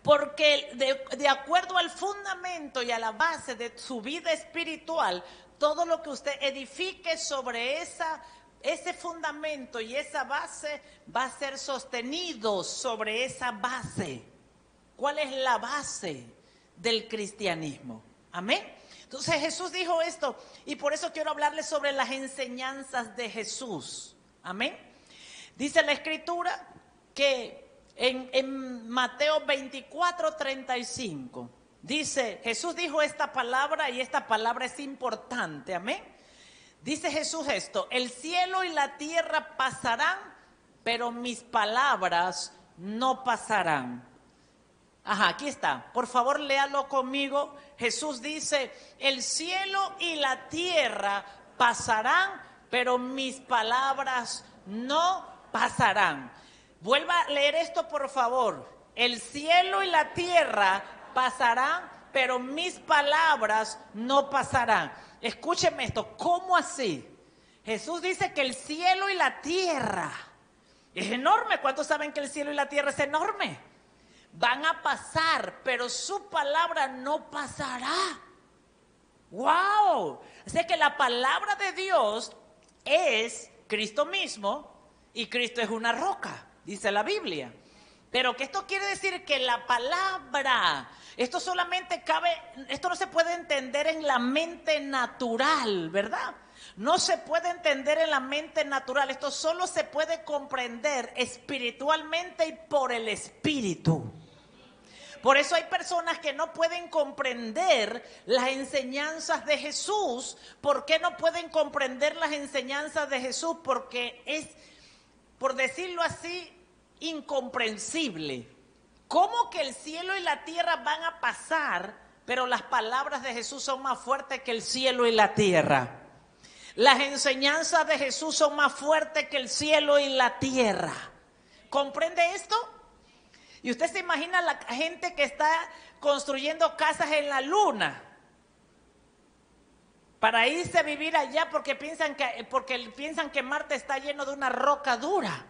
Porque de acuerdo al fundamento y a la base de su vida espiritual, todo lo que usted edifique sobre ese fundamento y esa base va a ser sostenido sobre esa base. ¿Cuál es la base del cristianismo? Amén. Entonces Jesús dijo esto y por eso quiero hablarles sobre las enseñanzas de Jesús. Amén. Dice la Escritura que en Mateo 24:35 dice, Jesús dijo esta palabra y esta palabra es importante. Amén. Dice Jesús esto: el cielo y la tierra pasarán, pero mis palabras no pasarán. Ajá, aquí está. Por favor, léalo conmigo. Jesús dice, el cielo y la tierra pasarán, pero mis palabras no pasarán. Vuelva a leer esto, por favor. El cielo y la tierra pasarán, pero mis palabras no pasarán. Escúcheme esto, ¿cómo así? Jesús dice que el cielo y la tierra es enorme. ¿Cuántos saben que el cielo y la tierra es enorme? Van a pasar, pero su palabra no pasará. ¡Wow! Así que la palabra de Dios es Cristo mismo y Cristo es una roca, dice la Biblia. Pero que esto quiere decir que la palabra, esto no se puede entender en la mente natural, ¿verdad? No se puede entender en la mente natural, esto solo se puede comprender espiritualmente y por el Espíritu. Por eso hay personas que no pueden comprender las enseñanzas de Jesús. ¿Por qué no pueden comprender las enseñanzas de Jesús? Porque es, por decirlo así, incomprensible. ¿Cómo que el cielo y la tierra van a pasar, pero las palabras de Jesús son más fuertes que el cielo y la tierra? Las enseñanzas de Jesús son más fuertes que el cielo y la tierra. ¿Comprende esto? Y usted se imagina la gente que está construyendo casas en la luna para irse a vivir allá porque piensan que Marte está lleno de una roca dura.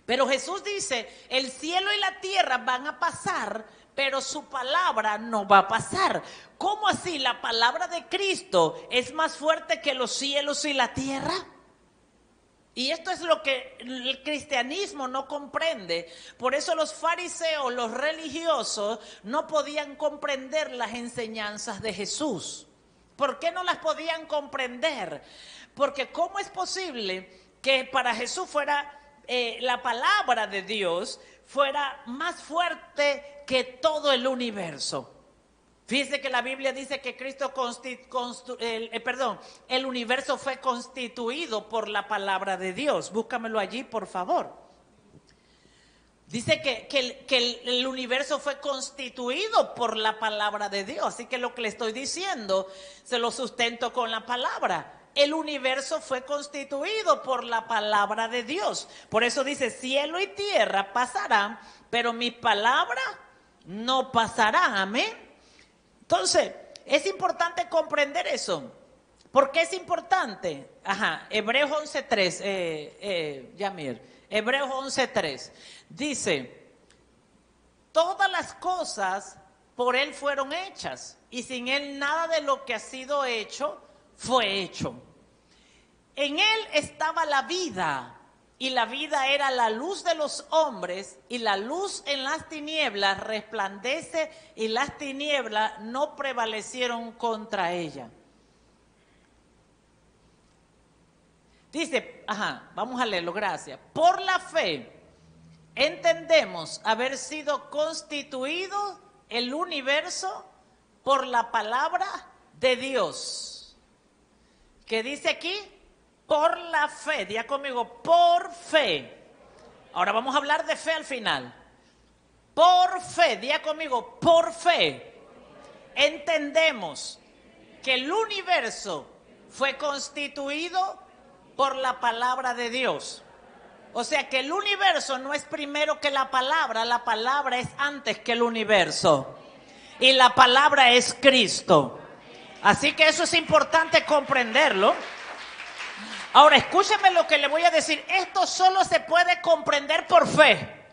Pero Jesús dice, el cielo y la tierra van a pasar, pero su palabra no va a pasar. ¿Cómo así? ¿La palabra de Cristo es más fuerte que los cielos y la tierra? Y esto es lo que el cristianismo no comprende. Por eso los fariseos, los religiosos, no podían comprender las enseñanzas de Jesús. ¿Por qué no las podían comprender? Porque ¿cómo es posible que para Jesús fuera la palabra de Dios fuera más fuerte que todo el universo? Fíjese que la Biblia dice que el universo fue constituido por la palabra de Dios. Búscamelo allí, por favor. Dice que el universo fue constituido por la palabra de Dios. Así que lo que le estoy diciendo, se lo sustento con la palabra. El universo fue constituido por la palabra de Dios. Por eso dice, cielo y tierra pasarán, pero mi palabra no pasará. Amén. Entonces, es importante comprender eso. ¿Por qué es importante? Hebreos 11:3, Yamir. Hebreos 11:3 dice, todas las cosas por Él fueron hechas, y sin Él nada de lo que ha sido hecho fue hecho. En Él estaba la vida, y la vida era la luz de los hombres, y la luz en las tinieblas resplandece, y las tinieblas no prevalecieron contra ella. Dice, vamos a leerlo, gracias. Por la fe entendemos haber sido constituido el universo por la palabra de Dios. ¿Qué dice aquí? Por la fe, diga conmigo, por fe. Ahora vamos a hablar de fe al final. Por fe, diga conmigo, por fe. Entendemos que el universo fue constituido por la palabra de Dios. O sea que el universo no es primero que la palabra es antes que el universo. Y la palabra es Cristo. Así que eso es importante comprenderlo. Ahora, escúcheme lo que le voy a decir. Esto solo se puede comprender por fe.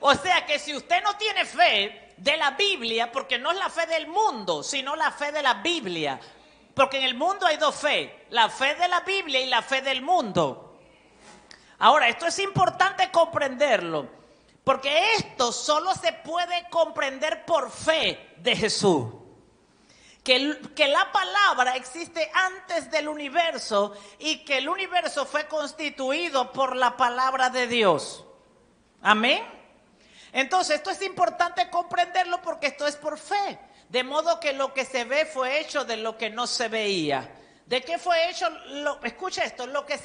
O sea que si usted no tiene fe de la Biblia, porque no es la fe del mundo, sino la fe de la Biblia. Porque en el mundo hay dos fe, la fe de la Biblia y la fe del mundo. Ahora, esto es importante comprenderlo, porque esto solo se puede comprender por fe de Jesús. Que la palabra existe antes del universo y que el universo fue constituido por la palabra de Dios. Amén. Entonces, esto es importante comprenderlo porque esto es por fe. De modo que lo que se ve fue hecho de lo que no se veía. ¿De qué fue hecho? Escucha esto, lo que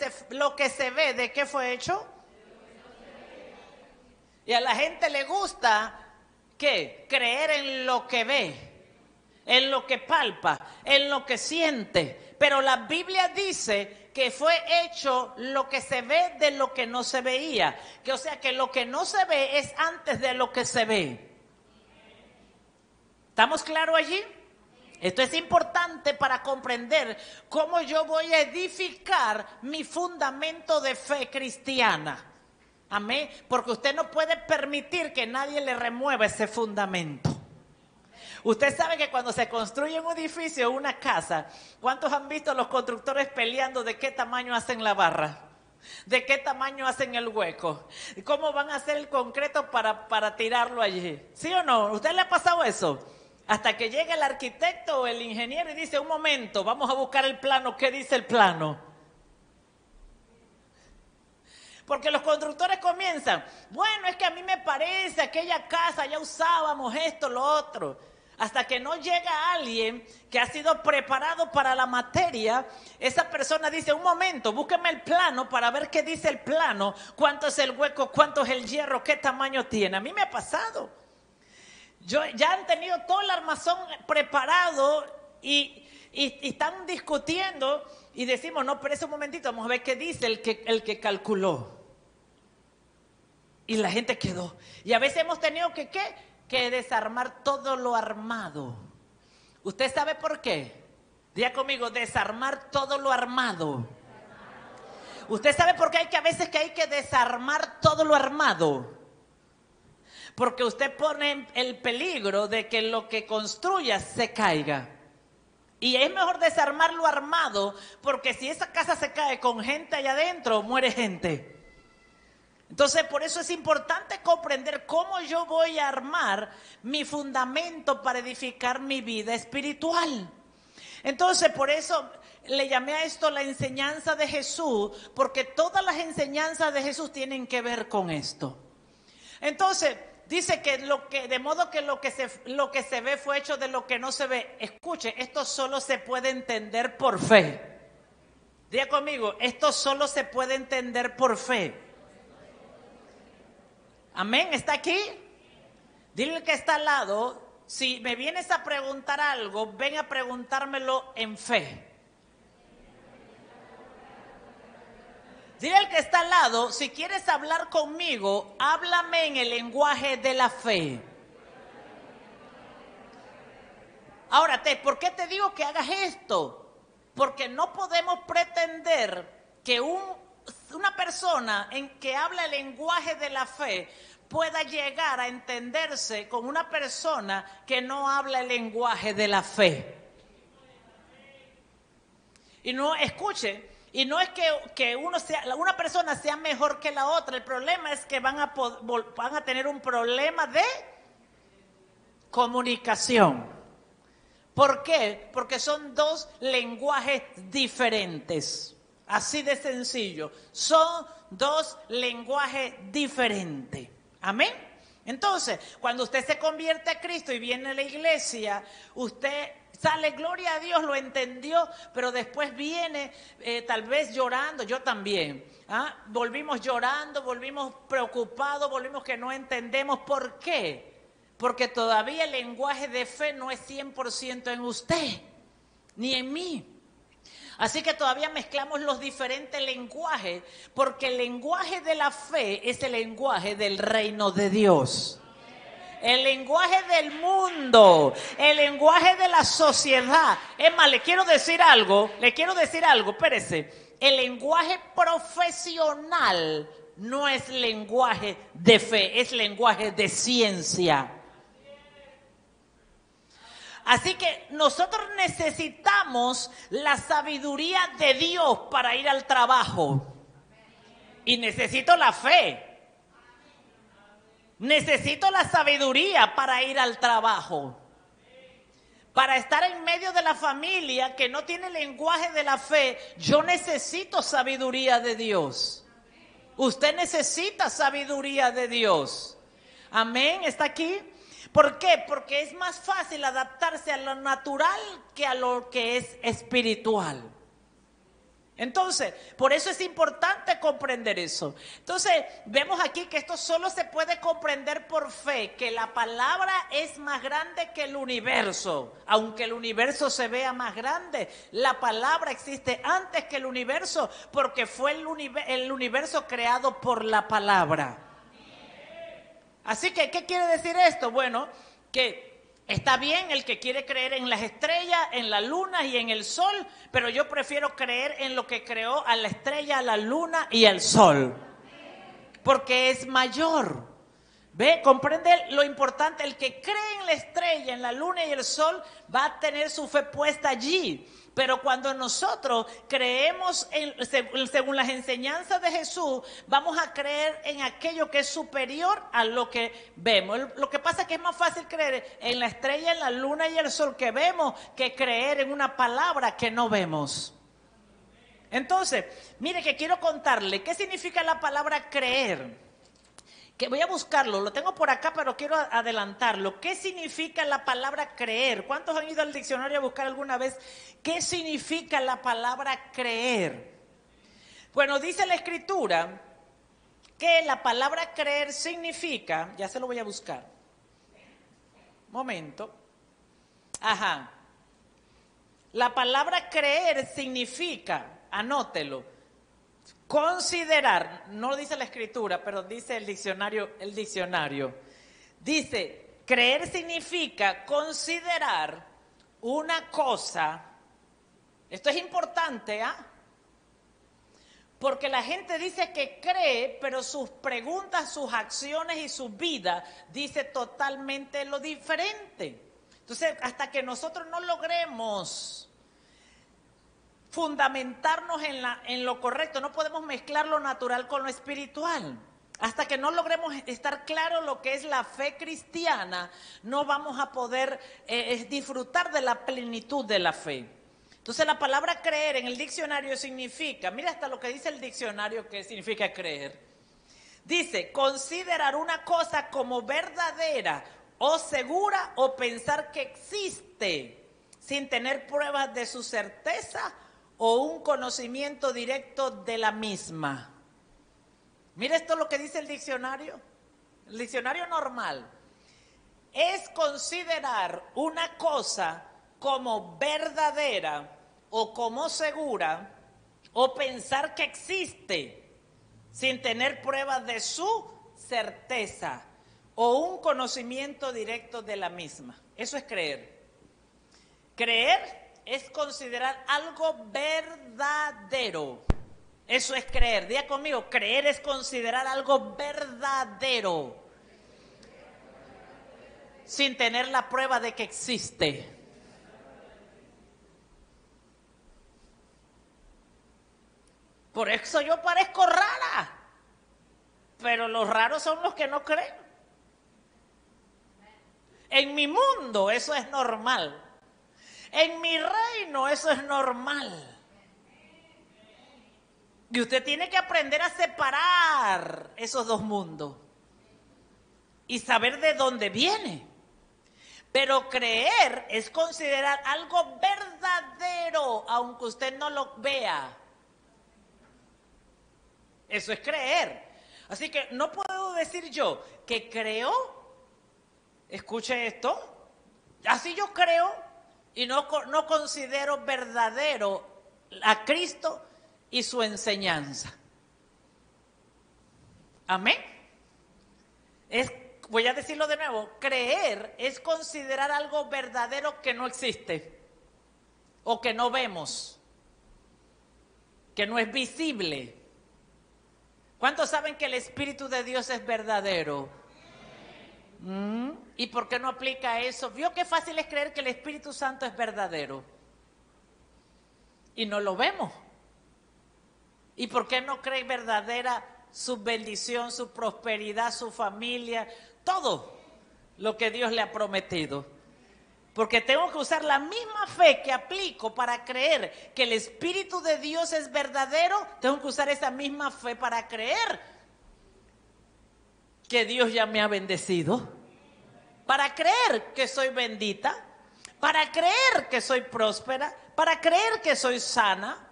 se ve, ¿de qué fue hecho? Y a la gente le gusta, ¿qué? Creer en lo que ve, en lo que palpa, en lo que siente. Pero la Biblia dice que fue hecho lo que se ve de lo que no se veía. Que o sea que lo que no se ve es antes de lo que se ve. ¿Estamos claros allí? Esto es importante para comprender cómo yo voy a edificar mi fundamento de fe cristiana. Amén. Porque usted no puede permitir que nadie le remueva ese fundamento. Usted sabe que cuando se construye un edificio o una casa, ¿cuántos han visto a los constructores peleando de qué tamaño hacen la barra? ¿De qué tamaño hacen el hueco? ¿Cómo van a hacer el concreto para tirarlo allí? ¿Sí o no? ¿Usted le ha pasado eso? Hasta que llega el arquitecto o el ingeniero y dice, un momento, vamos a buscar el plano. ¿Qué dice el plano? Porque los constructores comienzan, bueno, es que a mí me parece, aquella casa ya usábamos esto, lo otro. Hasta que no llega alguien que ha sido preparado para la materia, esa persona dice, un momento, búsqueme el plano para ver qué dice el plano, cuánto es el hueco, cuánto es el hierro, qué tamaño tiene. A mí me ha pasado. Ya han tenido todo el armazón preparado y están discutiendo y decimos, no, pero ese momentito, vamos a ver qué dice el que calculó. Y la gente quedó. Y a veces hemos tenido que desarmar todo lo armado. ¿Usted sabe por qué? Diga conmigo, desarmar todo lo armado. ¿Usted sabe por qué a veces hay que desarmar todo lo armado? Porque usted pone el peligro de que lo que construya se caiga. Y es mejor desarmar lo armado, porque si esa casa se cae con gente allá adentro, muere gente. Entonces, por eso es importante comprender cómo yo voy a armar mi fundamento para edificar mi vida espiritual. Entonces, por eso le llamé a esto la enseñanza de Jesús, porque todas las enseñanzas de Jesús tienen que ver con esto. Entonces, dice que de modo que lo que se ve fue hecho de lo que no se ve. Escuche, esto solo se puede entender por fe. Diga conmigo, esto solo se puede entender por fe. Amén, ¿está aquí? Dile al que está al lado, si me vienes a preguntar algo, ven a preguntármelo en fe. Dile al que está al lado, si quieres hablar conmigo, háblame en el lenguaje de la fe. Ahora, ¿por qué te digo que hagas esto? Porque no podemos pretender que una persona que habla el lenguaje de la fe pueda llegar a entenderse con una persona que no habla el lenguaje de la fe. Y no, escuche, y no es que una persona sea mejor que la otra. El problema es que van a tener un problema de comunicación. ¿Por qué? Porque son dos lenguajes diferentes. Así de sencillo. Son dos lenguajes diferentes. Amén. Entonces, cuando usted se convierte a Cristo y viene a la iglesia, usted sale, gloria a Dios, lo entendió, pero después viene tal vez llorando, yo también. Volvimos llorando, volvimos preocupados, volvimos que no entendemos. ¿Por qué? Porque todavía el lenguaje de fe no es 100% en usted, ni en mí. Así que todavía mezclamos los diferentes lenguajes, porque el lenguaje de la fe es el lenguaje del reino de Dios. El lenguaje del mundo, el lenguaje de la sociedad. Es más, le quiero decir algo, espérese. El lenguaje profesional no es lenguaje de fe, es lenguaje de ciencia. Así que nosotros necesitamos la sabiduría de Dios para ir al trabajo. Y necesito la fe. Necesito la sabiduría para ir al trabajo. Para estar en medio de la familia que no tiene lenguaje de la fe, yo necesito sabiduría de Dios. Usted necesita sabiduría de Dios. Amén, ¿está aquí? ¿Por qué? Porque es más fácil adaptarse a lo natural que a lo que es espiritual. Entonces, por eso es importante comprender eso. Entonces, vemos aquí que esto solo se puede comprender por fe, que la palabra es más grande que el universo. Aunque el universo se vea más grande, la palabra existe antes que el universo, porque fue el universo creado por la palabra. Así que, ¿qué quiere decir esto? Bueno, que está bien el que quiere creer en las estrellas, en la luna y en el sol, pero yo prefiero creer en lo que creó a la estrella, a la luna y al sol, porque es mayor. ¿Ve? ¿Comprende lo importante? El que cree en la estrella, en la luna y el sol va a tener su fe puesta allí. Pero cuando nosotros creemos según las enseñanzas de Jesús, vamos a creer en aquello que es superior a lo que vemos. Lo que pasa es que es más fácil creer en la estrella, en la luna y el sol que vemos, que creer en una palabra que no vemos. Entonces, mire que quiero contarle qué significa la palabra creer. Que voy a buscarlo, lo tengo por acá, pero quiero adelantarlo. ¿Qué significa la palabra creer? ¿Cuántos han ido al diccionario a buscar alguna vez qué significa la palabra creer? Bueno, dice la Escritura que la palabra creer significa, ya se lo voy a buscar. Momento. Ajá. La palabra creer significa, anótelo, considerar, no lo dice la Escritura, pero dice el diccionario. Dice, creer significa considerar una cosa. Esto es importante, ¿ah? Porque la gente dice que cree, pero sus preguntas, sus acciones y su vida dice totalmente lo diferente. Entonces, hasta que nosotros no logremos fundamentarnos en lo correcto, no podemos mezclar lo natural con lo espiritual. Hasta que no logremos estar claro lo que es la fe cristiana, no vamos a poder disfrutar de la plenitud de la fe. Entonces la palabra creer en el diccionario significa, mira hasta lo que dice el diccionario que significa creer. Dice, considerar una cosa como verdadera o segura o pensar que existe sin tener pruebas de su certeza o un conocimiento directo de la misma. Mira esto lo que dice el diccionario normal. Es considerar una cosa como verdadera o como segura o pensar que existe sin tener pruebas de su certeza o un conocimiento directo de la misma. Eso es creer. Creer es considerar algo verdadero. Eso es creer. Diga conmigo, creer es considerar algo verdadero sin tener la prueba de que existe. Por eso yo parezco rara, pero los raros son los que no creen. En mi mundo eso es normal. En mi reino eso es normal. Y usted tiene que aprender a separar esos dos mundos y saber de dónde viene. Pero creer es considerar algo verdadero, aunque usted no lo vea. Eso es creer. Así que no puedo decir yo que creo, escuche esto, así yo creo y no considero verdadero a Cristo y su enseñanza. Amén. Voy a decirlo de nuevo, creer es considerar algo verdadero que no existe o que no vemos, que no es visible. ¿Cuántos saben que el Espíritu de Dios es verdadero? ¿Y por qué no aplica eso? ¿Vio qué fácil es creer que el Espíritu Santo es verdadero? Y no lo vemos. ¿Y por qué no cree verdadera su bendición, su prosperidad, su familia, todo lo que Dios le ha prometido? Porque tengo que usar la misma fe que aplico para creer que el Espíritu de Dios es verdadero, tengo que usar esa misma fe para creer que Dios ya me ha bendecido, para creer que soy bendita, para creer que soy próspera, para creer que soy sana,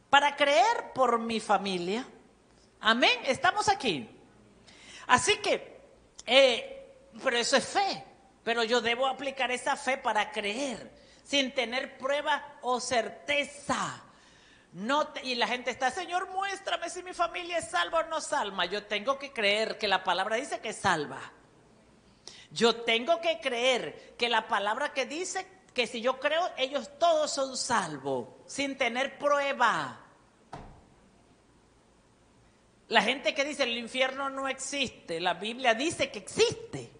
para creer por mi familia. Amén, estamos aquí. Así que, pero eso es fe. Pero yo debo aplicar esa fe para creer, sin tener prueba o certeza. Y la gente está, Señor, muéstrame si mi familia es salva o no salva. Yo tengo que creer que la palabra dice que es salva. Yo tengo que creer que la palabra que dice que si yo creo, ellos todos son salvos, sin tener prueba. La gente que dice el infierno no existe, la Biblia dice que existe.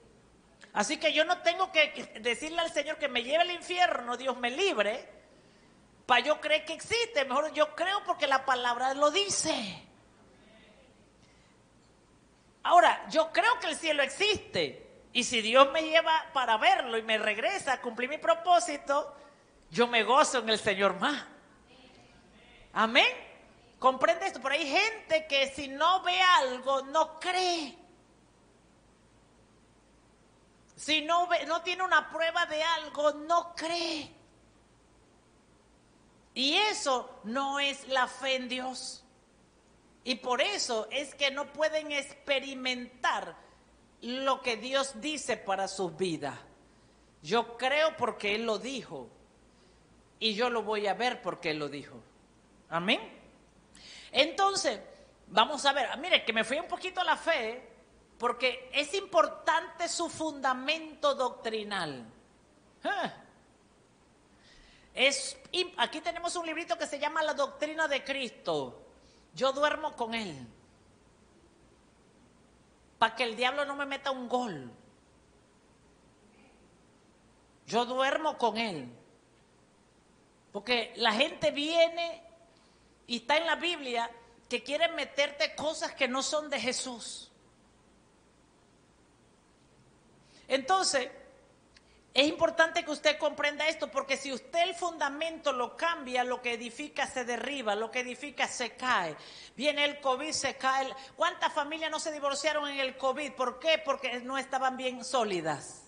Así que yo no tengo que decirle al Señor que me lleve al infierno, Dios me libre, para yo creer que existe. Mejor yo creo porque la palabra lo dice. Ahora, yo creo que el cielo existe. Y si Dios me lleva para verlo y me regresa a cumplir mi propósito, yo me gozo en el Señor más. Amén. ¿Comprende esto? Pero hay gente que si no ve algo, no cree. Si no tiene una prueba de algo, no cree. Y eso no es la fe en Dios. Y por eso es que no pueden experimentar lo que Dios dice para sus vidas. Yo creo porque Él lo dijo. Y yo lo voy a ver porque Él lo dijo. Amén. Entonces, vamos a ver. Mire, que me fui un poquito a la fe. Porque es importante su fundamento doctrinal. Aquí tenemos un librito que se llama La Doctrina de Cristo. Yo duermo con él. Para que el diablo no me meta un gol. Yo duermo con él. Porque la gente viene y está en la Biblia que quiere meterte cosas que no son de Jesús. Entonces, es importante que usted comprenda esto, porque si usted el fundamento lo cambia, lo que edifica se derriba, lo que edifica se cae. Viene el COVID, se cae. ¿Cuántas familias no se divorciaron en el COVID? ¿Por qué? Porque no estaban bien sólidas.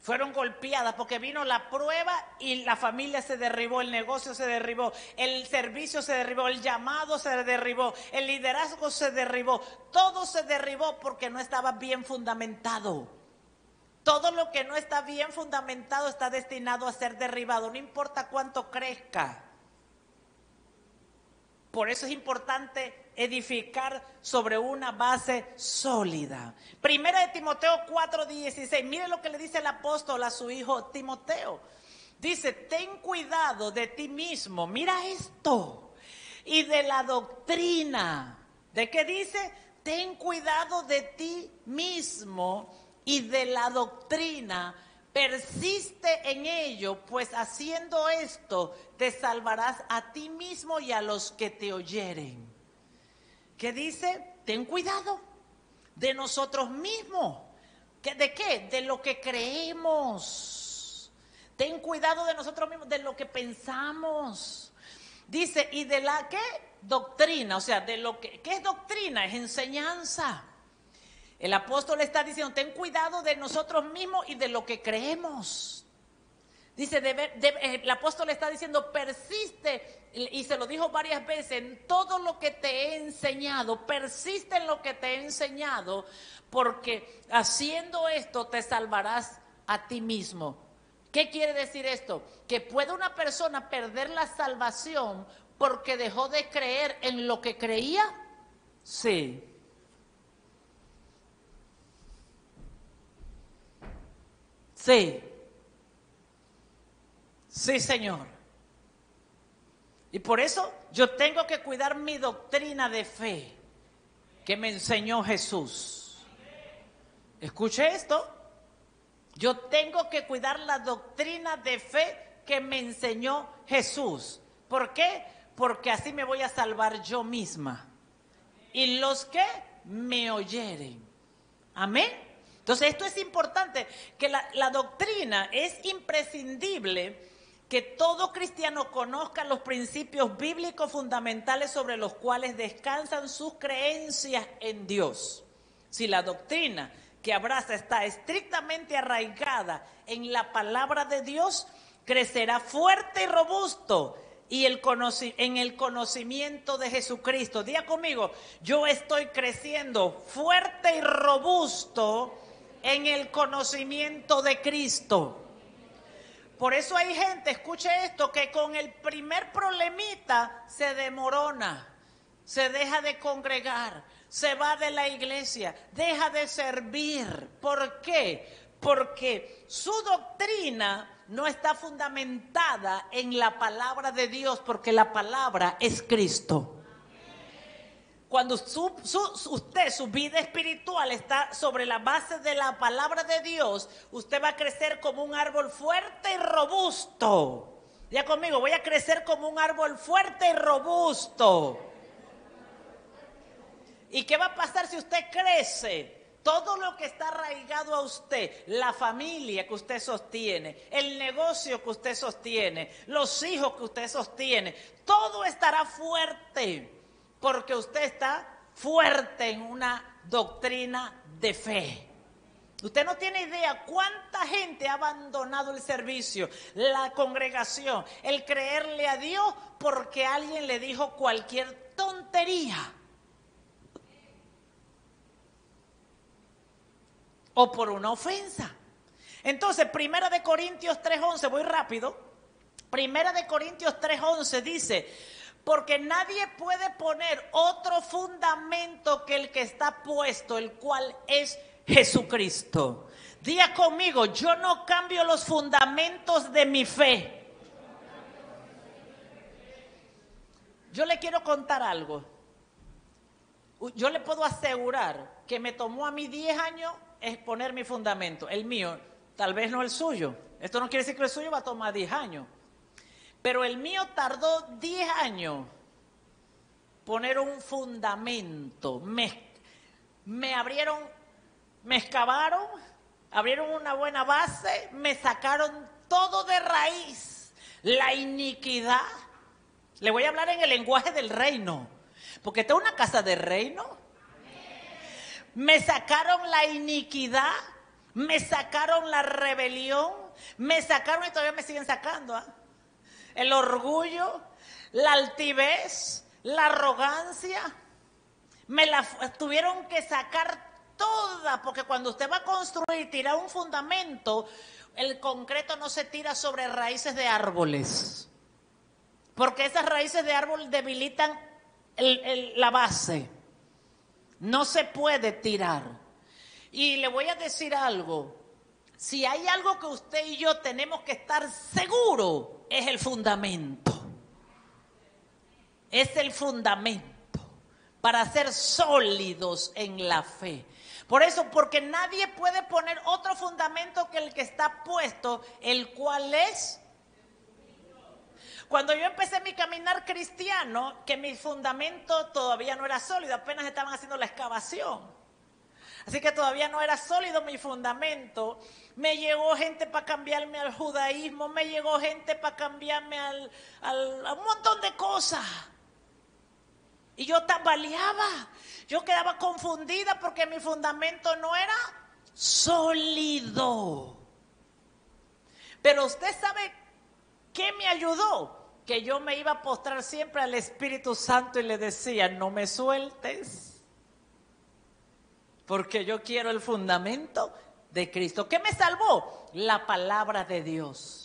Fueron golpeadas porque vino la prueba y la familia se derribó, el negocio se derribó, el servicio se derribó, el llamado se derribó, el liderazgo se derribó, todo se derribó porque no estaba bien fundamentado. Todo lo que no está bien fundamentado está destinado a ser derribado, no importa cuánto crezca. Por eso es importante edificar sobre una base sólida. Primera de Timoteo 4:16. Mire lo que le dice el apóstol a su hijo Timoteo. Dice, ten cuidado de ti mismo. Mira esto. Y de la doctrina. ¿De qué dice? Ten cuidado de ti mismo y de la doctrina. Persiste en ello, pues haciendo esto te salvarás a ti mismo y a los que te oyeren. ¿Qué dice? Ten cuidado de nosotros mismos. ¿De qué? De lo que creemos. Ten cuidado de nosotros mismos, de lo que pensamos. Dice, ¿y de la qué? Doctrina, o sea, de lo que, ¿qué es doctrina? Es enseñanza. El apóstol está diciendo, ten cuidado de nosotros mismos y de lo que creemos. Dice, el apóstol está diciendo, persiste, y se lo dijo varias veces, en todo lo que te he enseñado, persiste en lo que te he enseñado, porque haciendo esto te salvarás a ti mismo. ¿Qué quiere decir esto? Que puede una persona perder la salvación porque dejó de creer en lo que creía. Sí. Sí. Sí, Señor. Y por eso Yo tengo que cuidar mi doctrina de fe que me enseñó Jesús. Escuche esto. Yo tengo que cuidar la doctrina de fe que me enseñó Jesús. ¿Por qué? Porque así me voy a salvar yo misma y los que me oyeren. Amén. Entonces esto es importante, que la doctrina es imprescindible, que todo cristiano conozca los principios bíblicos fundamentales sobre los cuales descansan sus creencias en Dios. Si la doctrina que abraza está estrictamente arraigada en la palabra de Dios, crecerá fuerte y robusto en el conocimiento de Jesucristo. Diga conmigo, yo estoy creciendo fuerte y robusto en el conocimiento de Cristo. Por eso hay gente, escuche esto, que con el primer problemita se demorona, se deja de congregar, se va de la iglesia, deja de servir. ¿Por qué? Porque su doctrina no está fundamentada en la palabra de Dios, porque la palabra es Cristo. Cuando su vida espiritual está sobre la base de la palabra de Dios, usted va a crecer como un árbol fuerte y robusto. Ya conmigo, voy a crecer como un árbol fuerte y robusto. ¿Y qué va a pasar si usted crece? Todo lo que está arraigado a usted, la familia que usted sostiene, el negocio que usted sostiene, los hijos que usted sostiene, todo estará fuerte. Porque usted está fuerte en una doctrina de fe. Usted no tiene idea cuánta gente ha abandonado el servicio, la congregación, el creerle a Dios porque alguien le dijo cualquier tontería. O por una ofensa. Entonces, 1 Corintios 3:11, voy rápido. 1 Corintios 3:11 dice: porque nadie puede poner otro fundamento que el que está puesto, el cual es Jesucristo. Diga conmigo, yo no cambio los fundamentos de mi fe. Yo le quiero contar algo. Yo le puedo asegurar que me tomó a mí 10 años exponer mi fundamento. El mío, tal vez no el suyo. Esto no quiere decir que el suyo va a tomar 10 años. Pero el mío tardó 10 años poner un fundamento. Me abrieron, me excavaron, abrieron una buena base, me sacaron todo de raíz. La iniquidad. Le voy a hablar en el lenguaje del reino, porque esta es una casa de reino. Me sacaron la iniquidad, me sacaron la rebelión, me sacaron y todavía me siguen sacando, el orgullo, la altivez, la arrogancia, me la tuvieron que sacar toda, porque cuando usted va a construir, tirar un fundamento, el concreto no se tira sobre raíces de árboles, porque esas raíces de árbol debilitan la base. No se puede tirar. Y le voy a decir algo. Si hay algo que usted y yo tenemos que estar seguros, es el fundamento. Es el fundamento para ser sólidos en la fe. Por eso, porque nadie puede poner otro fundamento que el que está puesto, el cual es. Cuando yo empecé mi caminar cristiano, que mi fundamento todavía no era sólido, apenas estaban haciendo la excavación. Así que todavía no era sólido mi fundamento. Me llegó gente para cambiarme al judaísmo, me llegó gente para cambiarme a un montón de cosas. Y yo tambaleaba, yo quedaba confundida porque mi fundamento no era sólido. Pero usted sabe qué me ayudó, que yo me iba a postrar siempre al Espíritu Santo y le decía, no me sueltes, porque yo quiero el fundamento de Cristo. ¿Qué me salvó? La palabra de Dios.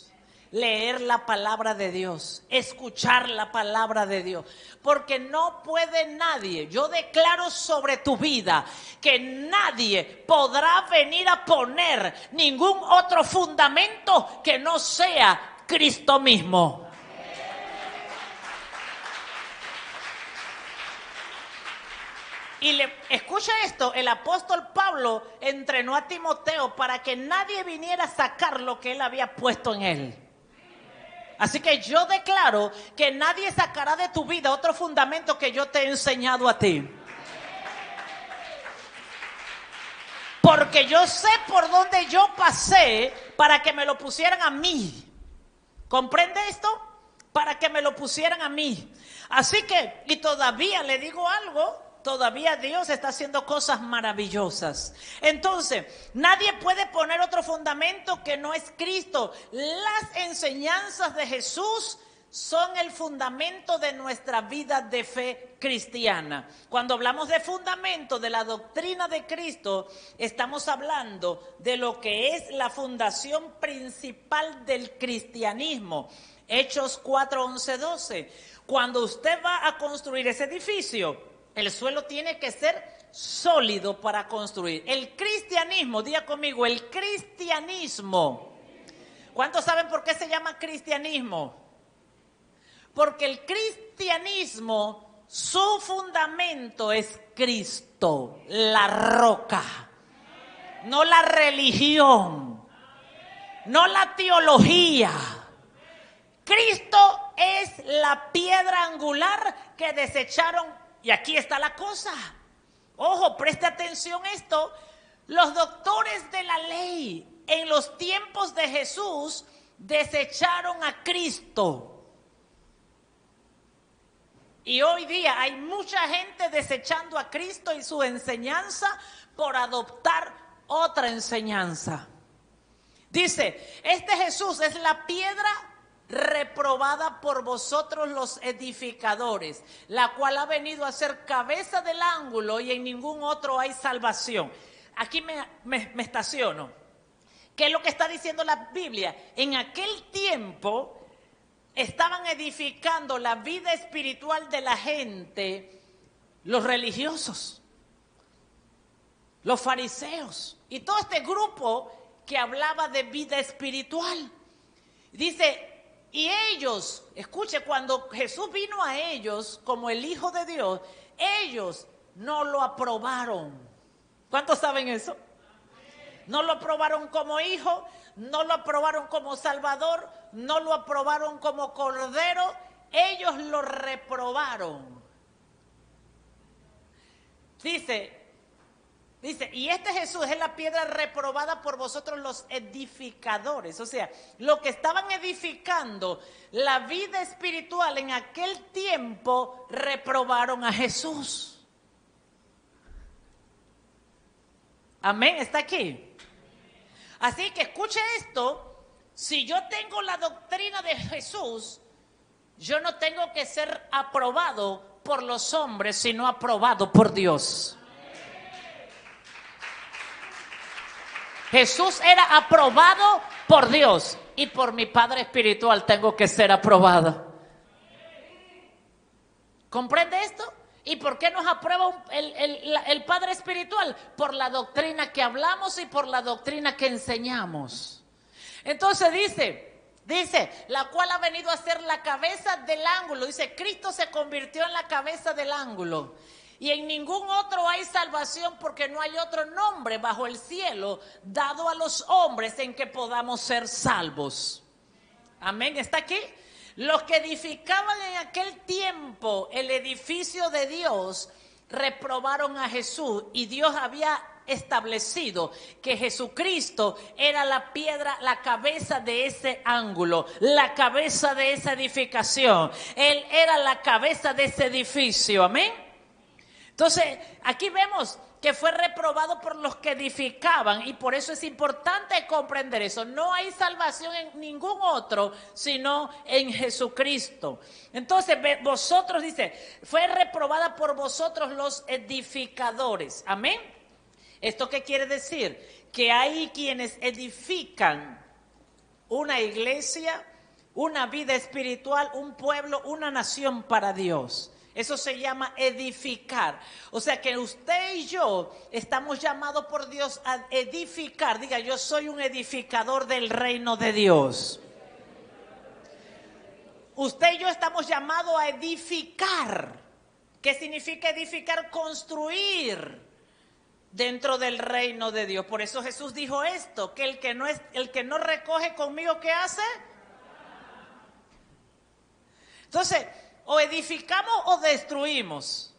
Leer la palabra de Dios, escuchar la palabra de Dios, porque no puede nadie, yo declaro sobre tu vida que nadie podrá venir a poner ningún otro fundamento que no sea Cristo mismo. Escucha esto, el apóstol Pablo entrenó a Timoteo para que nadie viniera a sacar lo que él había puesto en él. Así que yo declaro que nadie sacará de tu vida otro fundamento que yo te he enseñado a ti. Porque yo sé por dónde yo pasé para que me lo pusieran a mí. ¿Comprende esto? Para que me lo pusieran a mí. Así que, y todavía le digo algo, todavía Dios está haciendo cosas maravillosas. Entonces, nadie puede poner otro fundamento que no es Cristo. Las enseñanzas de Jesús son el fundamento de nuestra vida de fe cristiana. Cuando hablamos de fundamento, de la doctrina de Cristo, estamos hablando de lo que es la fundación principal del cristianismo. Hechos 4, 11, 12. Cuando usted va a construir ese edificio, el suelo tiene que ser sólido para construir. El cristianismo, diga conmigo, el cristianismo. ¿Cuántos saben por qué se llama cristianismo? Porque el cristianismo, su fundamento es Cristo, la roca, no la religión, no la teología. Cristo es la piedra angular que desecharon. Y aquí está la cosa. Ojo, preste atención a esto. Los doctores de la ley en los tiempos de Jesús desecharon a Cristo. Y hoy día hay mucha gente desechando a Cristo y su enseñanza por adoptar otra enseñanza. Dice, este Jesús es la piedra reprobada por vosotros los edificadores, la cual ha venido a ser cabeza del ángulo y en ningún otro hay salvación. Aquí me estaciono. ¿Qué es lo que está diciendo la Biblia? En aquel tiempo estaban edificando la vida espiritual de la gente, los religiosos, los fariseos y todo este grupo que hablaba de vida espiritual. Dice, y ellos, escuche, cuando Jesús vino a ellos como el Hijo de Dios, ellos no lo aprobaron. ¿Cuántos saben eso? No lo aprobaron como hijo, no lo aprobaron como salvador, no lo aprobaron como cordero, ellos lo reprobaron. Dice, y este Jesús es la piedra reprobada por vosotros los edificadores. O sea, lo que estaban edificando la vida espiritual en aquel tiempo, reprobaron a Jesús. Amén, está aquí. Así que escuche esto, si yo tengo la doctrina de Jesús, yo no tengo que ser aprobado por los hombres, sino aprobado por Dios. Jesús era aprobado por Dios y por mi Padre Espiritual tengo que ser aprobado. ¿Comprende esto? ¿Y por qué nos aprueba el Padre Espiritual? Por la doctrina que hablamos y por la doctrina que enseñamos. Entonces dice, la cual ha venido a ser la cabeza del ángulo. Dice, Cristo se convirtió en la cabeza del ángulo. Y en ningún otro hay salvación porque no hay otro nombre bajo el cielo dado a los hombres en que podamos ser salvos. Amén, ¿está aquí? Los que edificaban en aquel tiempo el edificio de Dios reprobaron a Jesús y Dios había establecido que Jesucristo era la piedra, la cabeza de ese ángulo, la cabeza de esa edificación. Él era la cabeza de ese edificio, amén. Entonces, aquí vemos que fue reprobado por los que edificaban y por eso es importante comprender eso. No hay salvación en ningún otro, sino en Jesucristo. Entonces, vosotros, dice, fue reprobada por vosotros los edificadores. Amén. ¿Esto qué quiere decir? Que hay quienes edifican una iglesia, una vida espiritual, un pueblo, una nación para Dios. Eso se llama edificar. O sea que usted y yo estamos llamados por Dios a edificar. Diga, yo soy un edificador del reino de Dios. Usted y yo estamos llamados a edificar ¿Qué significa edificar? Construir dentro del reino de Dios. Por eso Jesús dijo esto, que el que no recoge conmigo, ¿qué hace? Entonces, o edificamos o destruimos.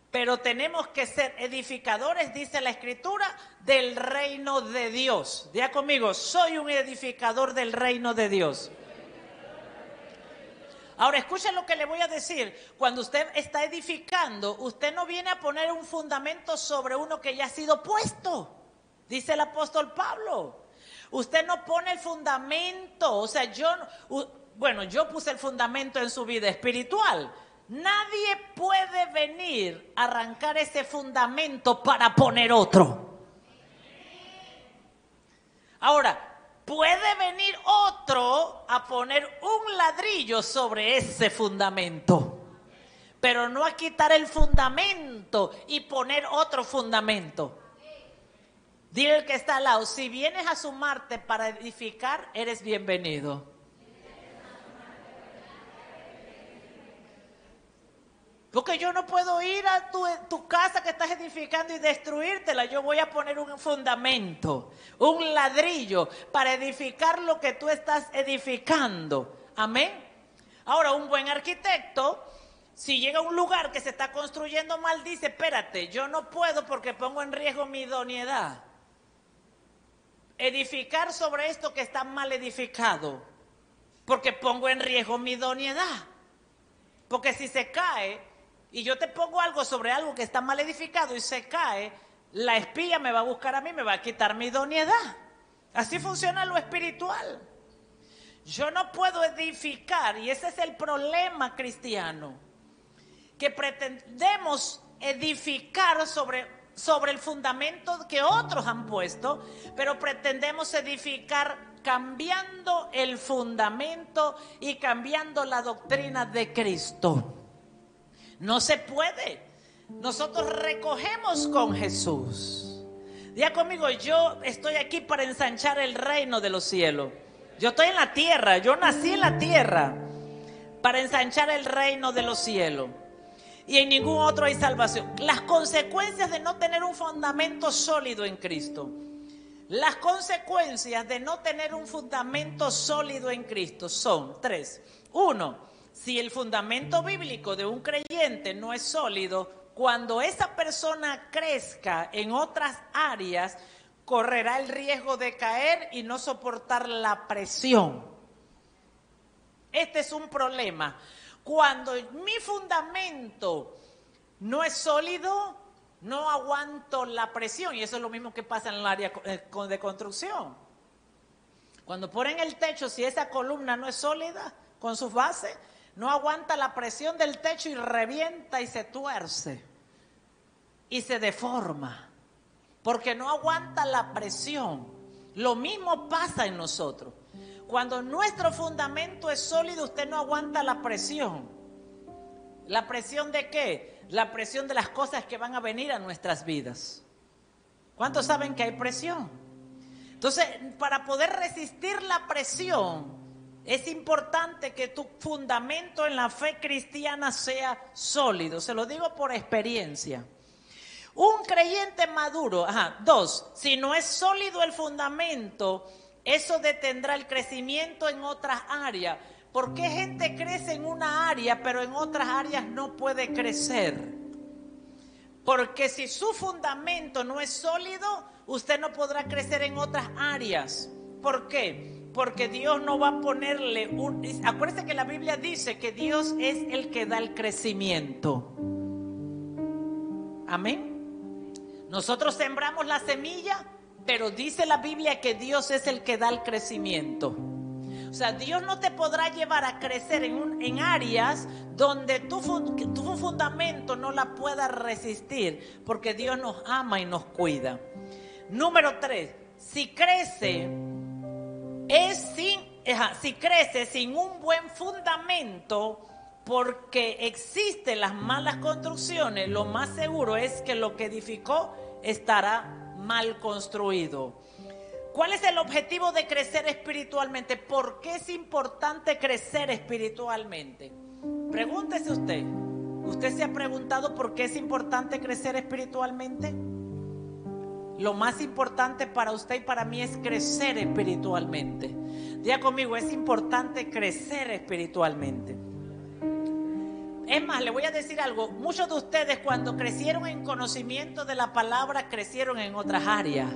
Pero tenemos que ser edificadores, dice la Escritura, del reino de Dios. Diga conmigo, soy un edificador del reino de Dios. Ahora, escuchen lo que le voy a decir. Cuando usted está edificando, usted no viene a poner un fundamento sobre uno que ya ha sido puesto, dice el apóstol Pablo. Usted no pone el fundamento, o sea, yo puse el fundamento en su vida espiritual. Nadie puede venir a arrancar ese fundamento para poner otro. Ahora, puede venir otro a poner un ladrillo sobre ese fundamento, pero no a quitar el fundamento y poner otro fundamento. Dile al que está al lado, si vienes a sumarte para edificar, eres bienvenido. Porque yo no puedo ir a tu casa que estás edificando y destruírtela. Yo voy a poner un fundamento, un ladrillo para edificar lo que tú estás edificando. Amén. Ahora, un buen arquitecto, si llega a un lugar que se está construyendo mal, dice, espérate, yo no puedo porque pongo en riesgo mi idoneidad. Edificar sobre esto que está mal edificado, porque pongo en riesgo mi idoneidad. Porque si se cae y yo te pongo algo sobre algo que está mal edificado y se cae, la espía me va a buscar a mí, me va a quitar mi idoneidad. Así funciona lo espiritual. Yo no puedo edificar, y ese es el problema cristiano, que pretendemos edificar sobre el fundamento que otros han puesto, pero pretendemos edificar cambiando el fundamento y cambiando la doctrina de Cristo. No se puede. Nosotros recogemos con Jesús. Diga conmigo, yo estoy aquí para ensanchar el reino de los cielos. Yo estoy en la tierra, yo nací en la tierra para ensanchar el reino de los cielos. Y en ningún otro hay salvación. Las consecuencias de no tener un fundamento sólido en Cristo. Las consecuencias de no tener un fundamento sólido en Cristo son 3. 1. Si el fundamento bíblico de un creyente no es sólido, cuando esa persona crezca en otras áreas, correrá el riesgo de caer y no soportar la presión. Este es un problema. Cuando mi fundamento no es sólido, no aguanto la presión. Y eso es lo mismo que pasa en el área de construcción. Cuando ponen el techo, si esa columna no es sólida con sus bases, no aguanta la presión del techo y revienta y se tuerce y se deforma, porque no aguanta la presión. Lo mismo pasa en nosotros. Cuando nuestro fundamento es sólido, usted no aguanta la presión. ¿La presión de qué? La presión de las cosas que van a venir a nuestras vidas. ¿Cuántos saben que hay presión? Entonces, para poder resistir la presión, es importante que tu fundamento en la fe cristiana sea sólido. Se lo digo por experiencia. Un creyente maduro, 2, si no es sólido el fundamento, eso detendrá el crecimiento en otras áreas. ¿Por qué gente crece en una área, pero en otras áreas no puede crecer? Porque si su fundamento no es sólido, usted no podrá crecer en otras áreas. ¿Por qué? Porque Dios no va a ponerle acuérdense que la Biblia dice que Dios es el que da el crecimiento. Amén. Nosotros sembramos la semilla, pero dice la Biblia que Dios es el que da el crecimiento. O sea, Dios no te podrá llevar a crecer en áreas donde tu fundamento no la pueda resistir, porque Dios nos ama y nos cuida. Número 3, si crece sin un buen fundamento, porque existen las malas construcciones, lo más seguro es que lo que edificó estará mal construido. ¿Cuál es el objetivo de crecer espiritualmente? ¿Por qué es importante crecer espiritualmente? Pregúntese usted. ¿Usted se ha preguntado por qué es importante crecer espiritualmente? Lo más importante para usted y para mí es crecer espiritualmente. Diga conmigo, es importante crecer espiritualmente. Es más, le voy a decir algo. Muchos de ustedes cuando crecieron en conocimiento de la palabra, crecieron en otras áreas.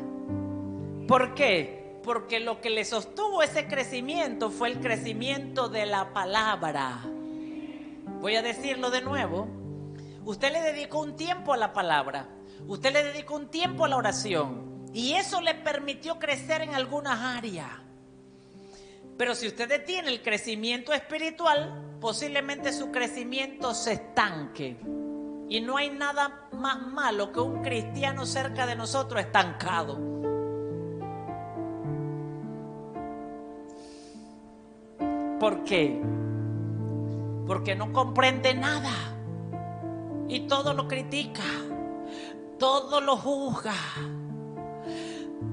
¿Por qué? Porque lo que les sostuvo ese crecimiento fue el crecimiento de la palabra. Voy a decirlo de nuevo. Usted le dedicó un tiempo a la palabra. Usted le dedicó un tiempo a la oración. Y eso le permitió crecer en algunas áreas. Pero si usted detiene el crecimiento espiritual, posiblemente su crecimiento se estanque. Y no hay nada más malo que un cristiano cerca de nosotros estancado. ¿Por qué? Porque no comprende nada. Y todo lo critica. Todo lo juzga.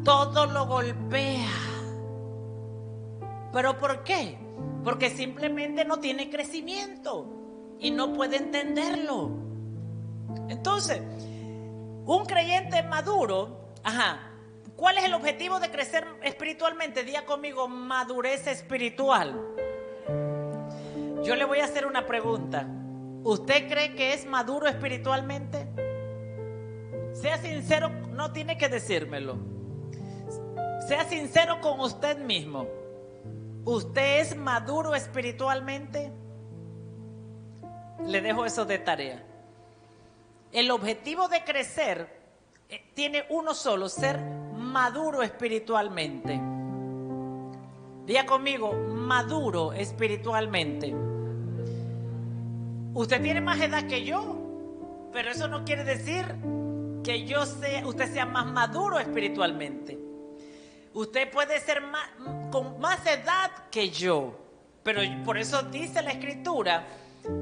Todo lo golpea. ¿Pero por qué? Porque simplemente no tiene crecimiento y no puede entenderlo. Entonces, un creyente maduro, ¿cuál es el objetivo de crecer espiritualmente? Diga conmigo, madurez espiritual. Yo le voy a hacer una pregunta. ¿Usted cree que es maduro espiritualmente? Sea sincero, no tiene que decírmelo. Sea sincero con usted mismo. ¿Usted es maduro espiritualmente? Le dejo eso de tarea. El objetivo de crecer tiene uno solo, ser maduro espiritualmente. Diga conmigo, maduro espiritualmente. Usted tiene más edad que yo, pero eso no quiere decir que usted sea más maduro espiritualmente. Usted puede ser con más edad que yo, pero por eso dice la Escritura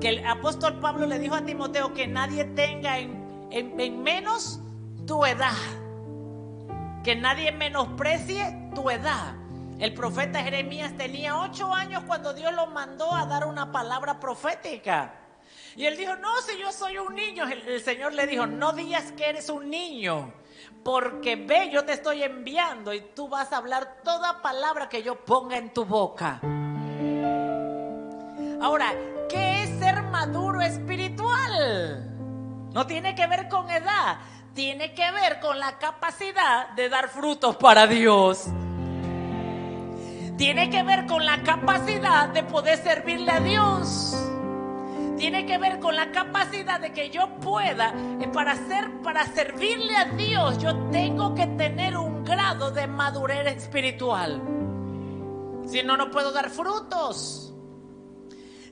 que el apóstol Pablo le dijo a Timoteo que nadie tenga en menos tu edad, que nadie menosprecie tu edad. El profeta Jeremías tenía 8 años cuando Dios lo mandó a dar una palabra profética. Y él dijo, no, si yo soy un niño. El Señor le dijo, no digas que eres un niño, porque ve, yo te estoy enviando y tú vas a hablar toda palabra que yo ponga en tu boca. Ahora, ¿qué es ser maduro espiritual? No tiene que ver con edad, tiene que ver con la capacidad de dar frutos para Dios. Tiene que ver con la capacidad de poder servirle a Dios. Tiene que ver con la capacidad de que yo pueda, para servirle a Dios, yo tengo que tener un grado de madurez espiritual. Si no, no puedo dar frutos.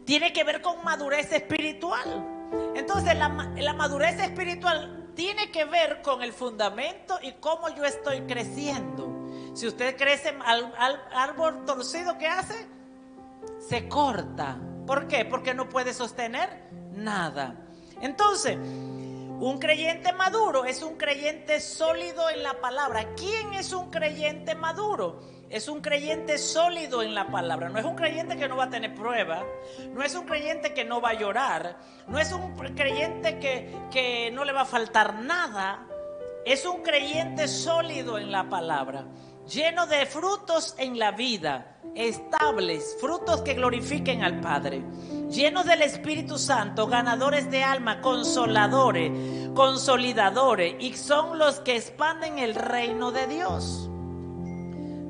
Tiene que ver con madurez espiritual. Entonces, la madurez espiritual tiene que ver con el fundamento y cómo yo estoy creciendo. Si usted crece al árbol torcido, ¿qué hace? Se corta. ¿Por qué? Porque no puede sostener nada. Entonces, un creyente maduro es un creyente sólido en la palabra. ¿Quién es un creyente maduro? Es un creyente sólido en la palabra. No es un creyente que no va a tener prueba. No es un creyente que no va a llorar. No es un creyente que no le va a faltar nada. Es un creyente sólido en la palabra, lleno de frutos en la vida, estables, frutos que glorifiquen al Padre, llenos del Espíritu Santo, ganadores de alma, consoladores, consolidadores, y son los que expanden el reino de Dios.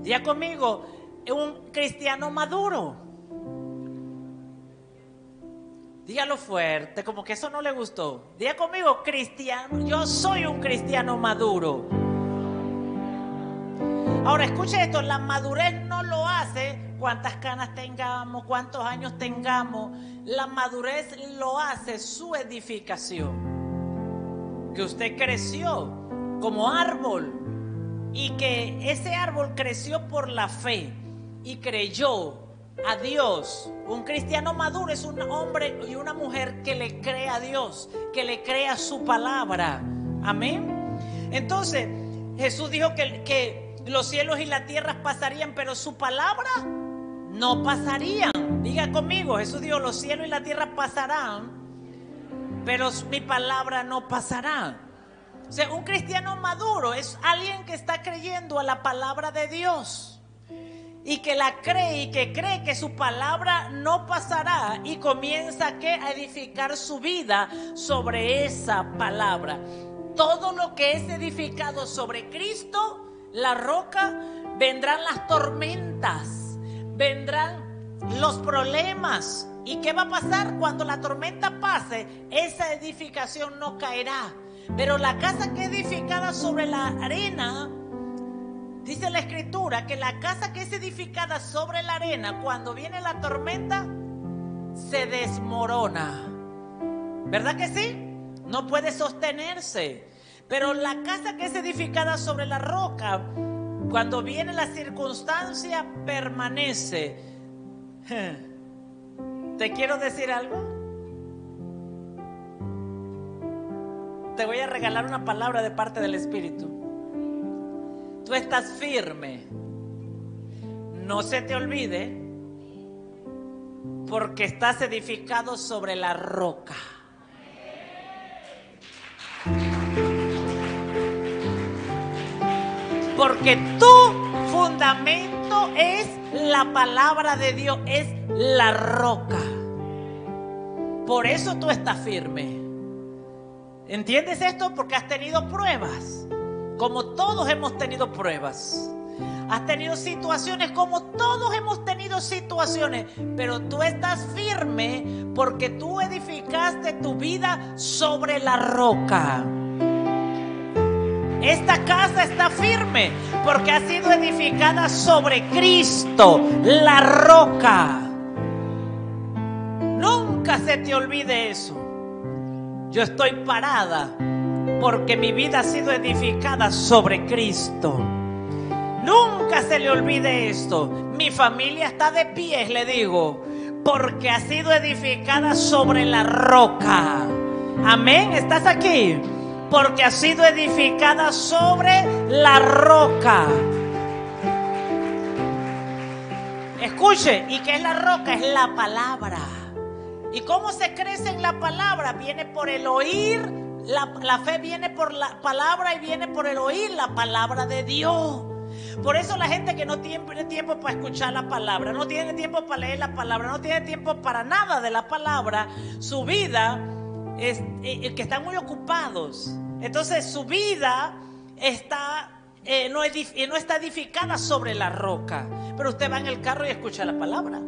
Diga conmigo, un cristiano maduro. Dígalo fuerte, como que eso no le gustó. Diga conmigo, cristiano, yo soy un cristiano maduro. Ahora escuche esto, la madurez no lo hace cuántas canas tengamos, cuántos años tengamos. La madurez lo hace su edificación. Que usted creció como árbol y que ese árbol creció por la fe y creyó a Dios. Un cristiano maduro es un hombre y una mujer que le cree a Dios, que le cree a su palabra. Amén. Entonces Jesús dijo que los cielos y la tierra pasarían, pero su palabra no pasarían. Diga conmigo, Jesús dijo, los cielos y la tierra pasarán, pero mi palabra no pasará. O sea, un cristiano maduro es alguien que está creyendo a la palabra de Dios y que la cree y que cree que su palabra no pasará y comienza a edificar su vida sobre esa palabra. Todo lo que es edificado sobre Cristo, la roca, vendrán las tormentas, vendrán los problemas. ¿Y qué va a pasar? Cuando la tormenta pase, esa edificación no caerá. Pero la casa que es edificada sobre la arena, dice la Escritura que la casa que es edificada sobre la arena, cuando viene la tormenta, se desmorona. ¿Verdad que sí? No puede sostenerse. Pero la casa que es edificada sobre la roca, cuando viene la circunstancia, permanece. ¿Te quiero decir algo? Te voy a regalar una palabra de parte del Espíritu. Tú estás firme. No se te olvide, porque estás edificado sobre la roca. Porque tu fundamento es la palabra de Dios, es la roca. Por eso tú estás firme. ¿Entiendes esto? Porque has tenido pruebas, como todos hemos tenido pruebas. Has tenido situaciones como todos hemos tenido situaciones, pero tú estás firme porque tú edificaste tu vida sobre la roca. Esta casa está firme porque ha sido edificada sobre Cristo, la roca. Nunca se te olvide eso. Yo estoy parada porque mi vida ha sido edificada sobre Cristo. Nunca se le olvide esto. Mi familia está de pie, le digo, porque ha sido edificada sobre la roca. Amén, ¿estás aquí? Porque ha sido edificada sobre la roca. Escuche, ¿y qué es la roca? Es la palabra. ¿Y cómo se crece en la palabra? Viene por el oír. La fe viene por la palabra y viene por el oír la palabra de Dios. Por eso la gente que no tiene tiempo para escuchar la palabra, no tiene tiempo para leer la palabra, no tiene tiempo para nada de la palabra, su vida es que están muy ocupados. Entonces su vida no está edificada sobre la roca. Pero usted va en el carro y escucha la palabra.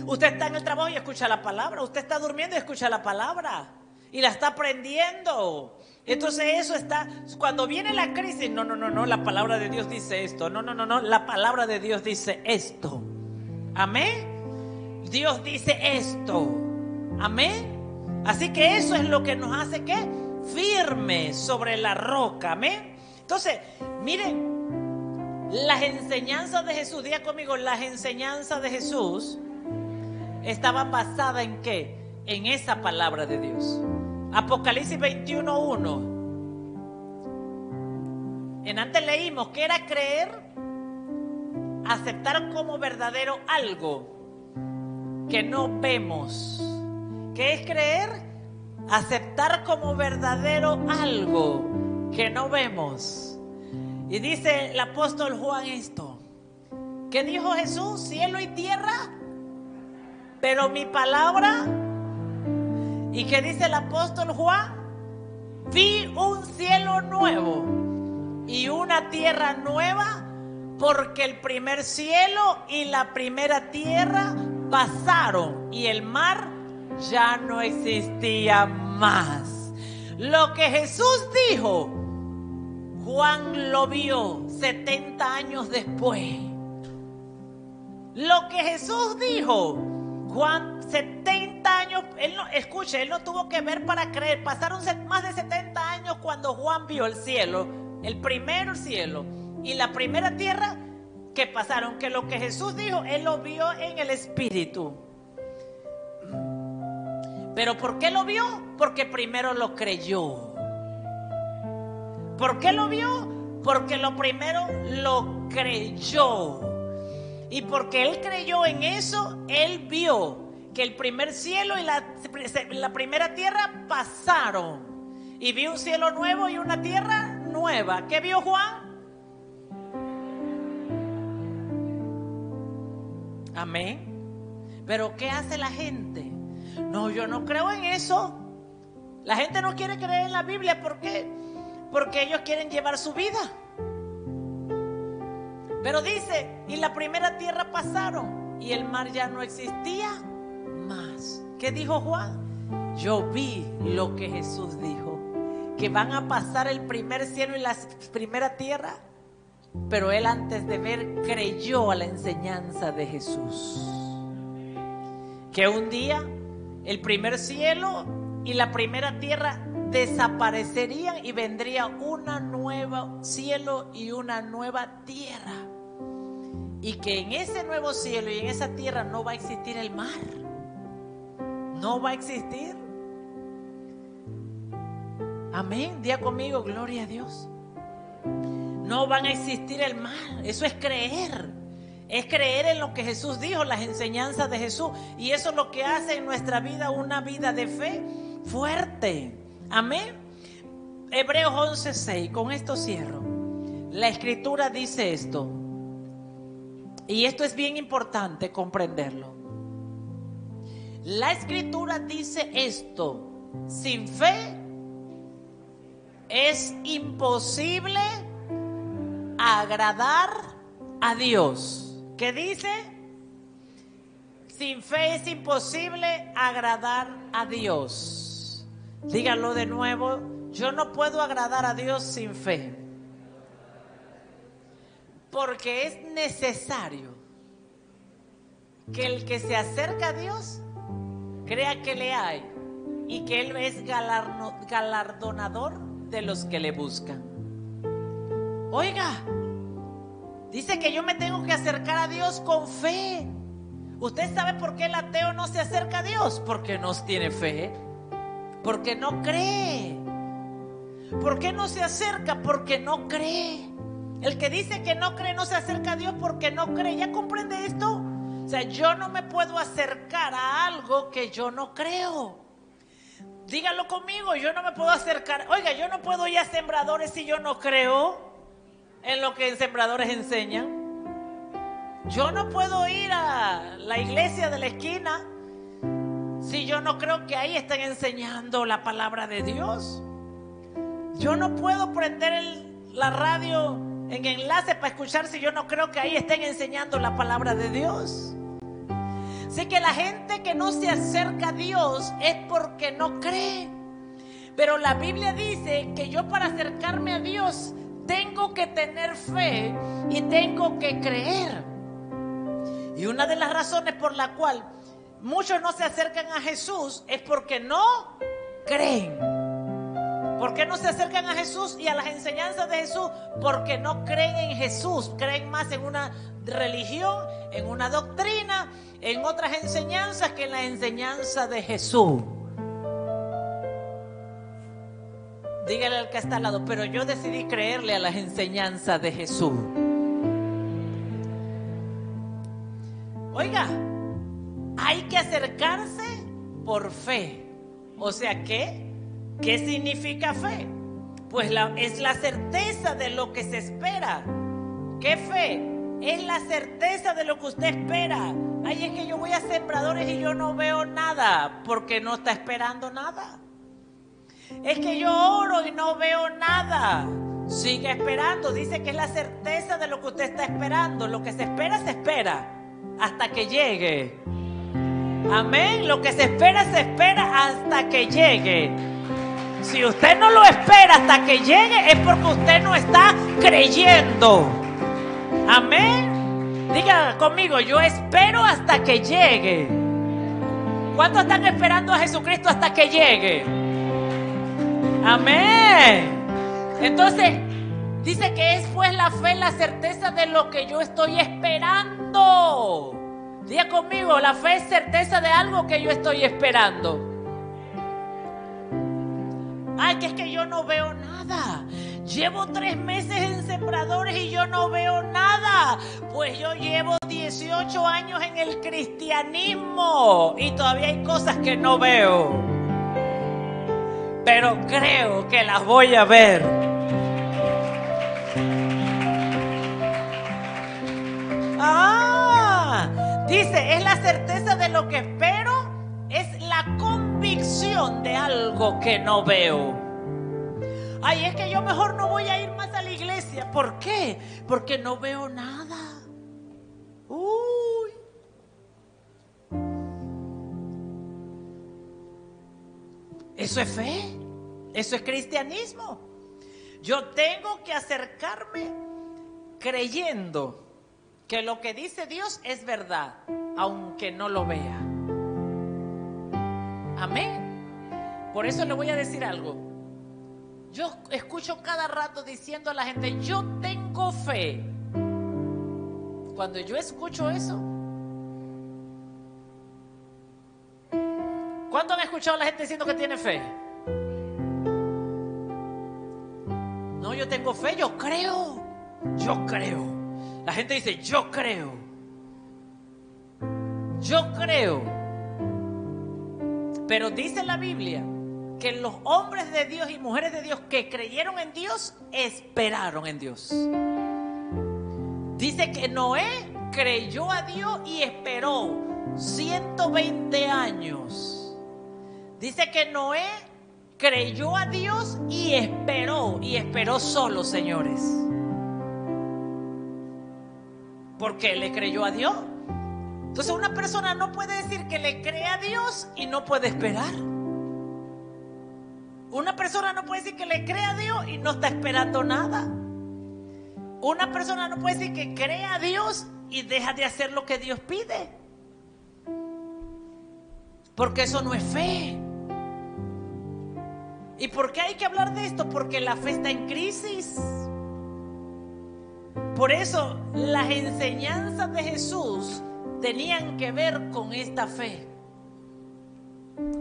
Usted está en el trabajo y escucha la palabra. Usted está durmiendo y escucha la palabra. Y la está aprendiendo. Entonces eso está. Cuando viene la crisis, no, la palabra de Dios dice esto. No, la palabra de Dios dice esto. Amén. Dios dice esto. Amén. Así que eso es lo que nos hace que firme sobre la roca. Amén. Entonces, miren, las enseñanzas de Jesús, diga conmigo, las enseñanzas de Jesús estaban basadas en ¿qué? En esa palabra de Dios. Apocalipsis 21:1. En antes leímos que era creer, aceptar como verdadero algo que no vemos. ¿Qué es creer? Aceptar como verdadero algo que no vemos. Y dice el apóstol Juan esto. ¿Qué dijo Jesús? Cielo y tierra, pero mi palabra. ¿Y qué dice el apóstol Juan? Vi un cielo nuevo y una tierra nueva, porque el primer cielo y la primera tierra pasaron y el mar ya no existía más. Lo que Jesús dijo, Juan lo vio 70 años después. Lo que Jesús dijo, Juan, 70 años, él no tuvo que ver para creer. Pasaron más de 70 años cuando Juan vio el cielo, el primer cielo y la primera tierra que pasaron, que lo que Jesús dijo, él lo vio en el Espíritu. ¿Pero por qué lo vio? Porque primero lo creyó. ¿Por qué lo vio? Porque lo primero lo creyó. Y porque él creyó en eso, él vio que el primer cielo y la la primera tierra pasaron y vi un cielo nuevo y una tierra nueva. ¿Qué vio Juan? Amén. Pero ¿qué hace la gente? No, yo no creo en eso. La gente no quiere creer en la Biblia. ¿Por qué? Porque ellos quieren llevar su vida. Pero dice, y la primera tierra pasaron y el mar ya no existía más. ¿Qué dijo Juan? Yo vi lo que Jesús dijo, que van a pasar el primer cielo y la primera tierra. Pero él, antes de ver, creyó a la enseñanza de Jesús, que un día el primer cielo y la primera tierra desaparecerían y vendría una nueva cielo y una nueva tierra, y que en ese nuevo cielo y en esa tierra no va a existir el mar. No va a existir. Amén. Diga conmigo, gloria a Dios. No van a existir el mal. Eso es creer. Es creer en lo que Jesús dijo, las enseñanzas de Jesús. Y eso es lo que hace en nuestra vida una vida de fe fuerte. Amén. Hebreos 11:6. Con esto cierro. La Escritura dice esto. Y esto es bien importante comprenderlo. La Escritura dice esto: sin fe es imposible agradar a Dios. ¿Qué dice? Sin fe es imposible agradar a Dios. Díganlo de nuevo. Yo no puedo agradar a Dios sin fe. Porque es necesario que el que se acerca a Dios crea que le hay y que Él es galardonador de los que le buscan. Oiga, dice que yo me tengo que acercar a Dios con fe. ¿Usted sabe por qué el ateo no se acerca a Dios? Porque no tiene fe, porque no cree. ¿Por qué no se acerca? Porque no cree. El que dice que no cree no se acerca a Dios porque no cree. ¿Ya comprende esto? O sea, yo no me puedo acercar a algo que yo no creo. Díganlo conmigo, yo no me puedo acercar. Oiga, yo no puedo ir a sembradores si yo no creo en lo que en sembradores enseñan. Yo no puedo ir a la iglesia de la esquina si yo no creo que ahí están enseñando la palabra de Dios. Yo no puedo prender la radio en enlace para escuchar si yo no creo que ahí estén enseñando la palabra de Dios. Así que la gente que no se acerca a Dios es porque no cree. Pero la Biblia dice que yo, para acercarme a Dios, tengo que tener fe y tengo que creer. Y una de las razones por la cual muchos no se acercan a Jesús es porque no creen. ¿Por qué no se acercan a Jesús y a las enseñanzas de Jesús? Porque no creen en Jesús. Creen más en una religión, en una doctrina, en otras enseñanzas que en la enseñanza de Jesús. Dígale al que está al lado: pero yo decidí creerle a las enseñanzas de Jesús. Oiga, hay que acercarse por fe. O sea, ¿qué significa fe? Pues es la certeza de lo que se espera. ¿Qué fe? Es la certeza de lo que usted espera. Ay, es que yo voy a sembradores y yo no veo nada, porque no está esperando nada. Es que yo oro y no veo nada. Sigue esperando. Dice que es la certeza de lo que usted está esperando. Lo que se espera hasta que llegue. Amén. Lo que se espera hasta que llegue. Si usted no lo espera hasta que llegue, es porque usted no está creyendo. Amén. Diga conmigo: yo espero hasta que llegue. ¿Cuántos están esperando a Jesucristo hasta que llegue? Amén. Entonces dice que es pues la fe, la certeza de lo que yo estoy esperando. Diga conmigo: la fe es certeza de algo que yo estoy esperando. Ay, que es que yo no veo nada. Llevo 3 meses en Sembradores y yo no veo nada. Pues yo llevo 18 años en el cristianismo y todavía hay cosas que no veo. Pero creo que las voy a ver. Dice, es la certeza de lo que espero, es la convicción de algo que no veo. Ay, es que yo mejor no voy a ir más a la iglesia. ¿Por qué? Porque no veo nada. Uy. Eso es fe. Eso es cristianismo. Yo tengo que acercarme creyendo que lo que dice Dios es verdad, aunque no lo vea. Amén. Por eso le voy a decir algo. Yo escucho cada rato diciendo a la gente, yo tengo fe. Cuando yo escucho eso, ¿cuándo han escuchado a la gente diciendo que tiene fe? No, yo tengo fe, yo creo. Yo creo. La gente dice, yo creo. Yo creo. Pero dice la Biblia que los hombres de Dios y mujeres de Dios que creyeron en Dios, esperaron en Dios. Dice que Noé creyó a Dios y esperó 120 años. Dice que Noé creyó a Dios y esperó solo, señores. Porque le creyó a Dios. Entonces una persona no puede decir que le cree a Dios y no puede esperar. Una persona no puede decir que le cree a Dios y no está esperando nada. Una persona no puede decir que cree a Dios y deja de hacer lo que Dios pide. Porque eso no es fe. ¿Y por qué hay que hablar de esto? Porque la fe está en crisis. Por eso las enseñanzas de Jesús tenían que ver con esta fe.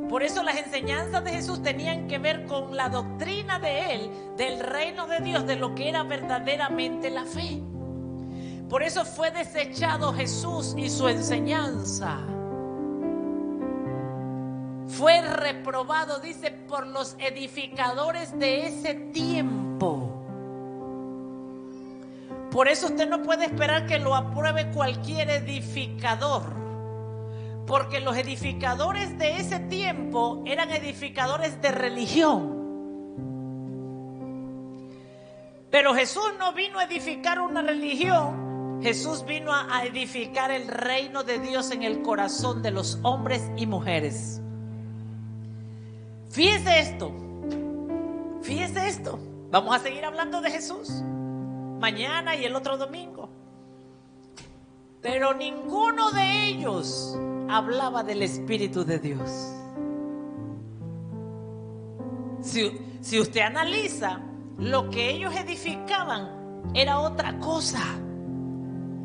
Por eso las enseñanzas de Jesús tenían que ver con la doctrina de Él, del reino de Dios, de lo que era verdaderamente la fe. Por eso fue desechado Jesús y su enseñanza. Fue reprobado, dice, por los edificadores de ese tiempo. Por eso usted no puede esperar que lo apruebe cualquier edificador, porque los edificadores de ese tiempo eran edificadores de religión. Pero Jesús no vino a edificar una religión, Jesús vino a edificar el reino de Dios en el corazón de los hombres y mujeres. Fíjese esto. Vamos a seguir hablando de Jesús mañana y el otro domingo. Pero ninguno de ellos hablaba del Espíritu de Dios. Si usted analiza, lo que ellos edificaban era otra cosa.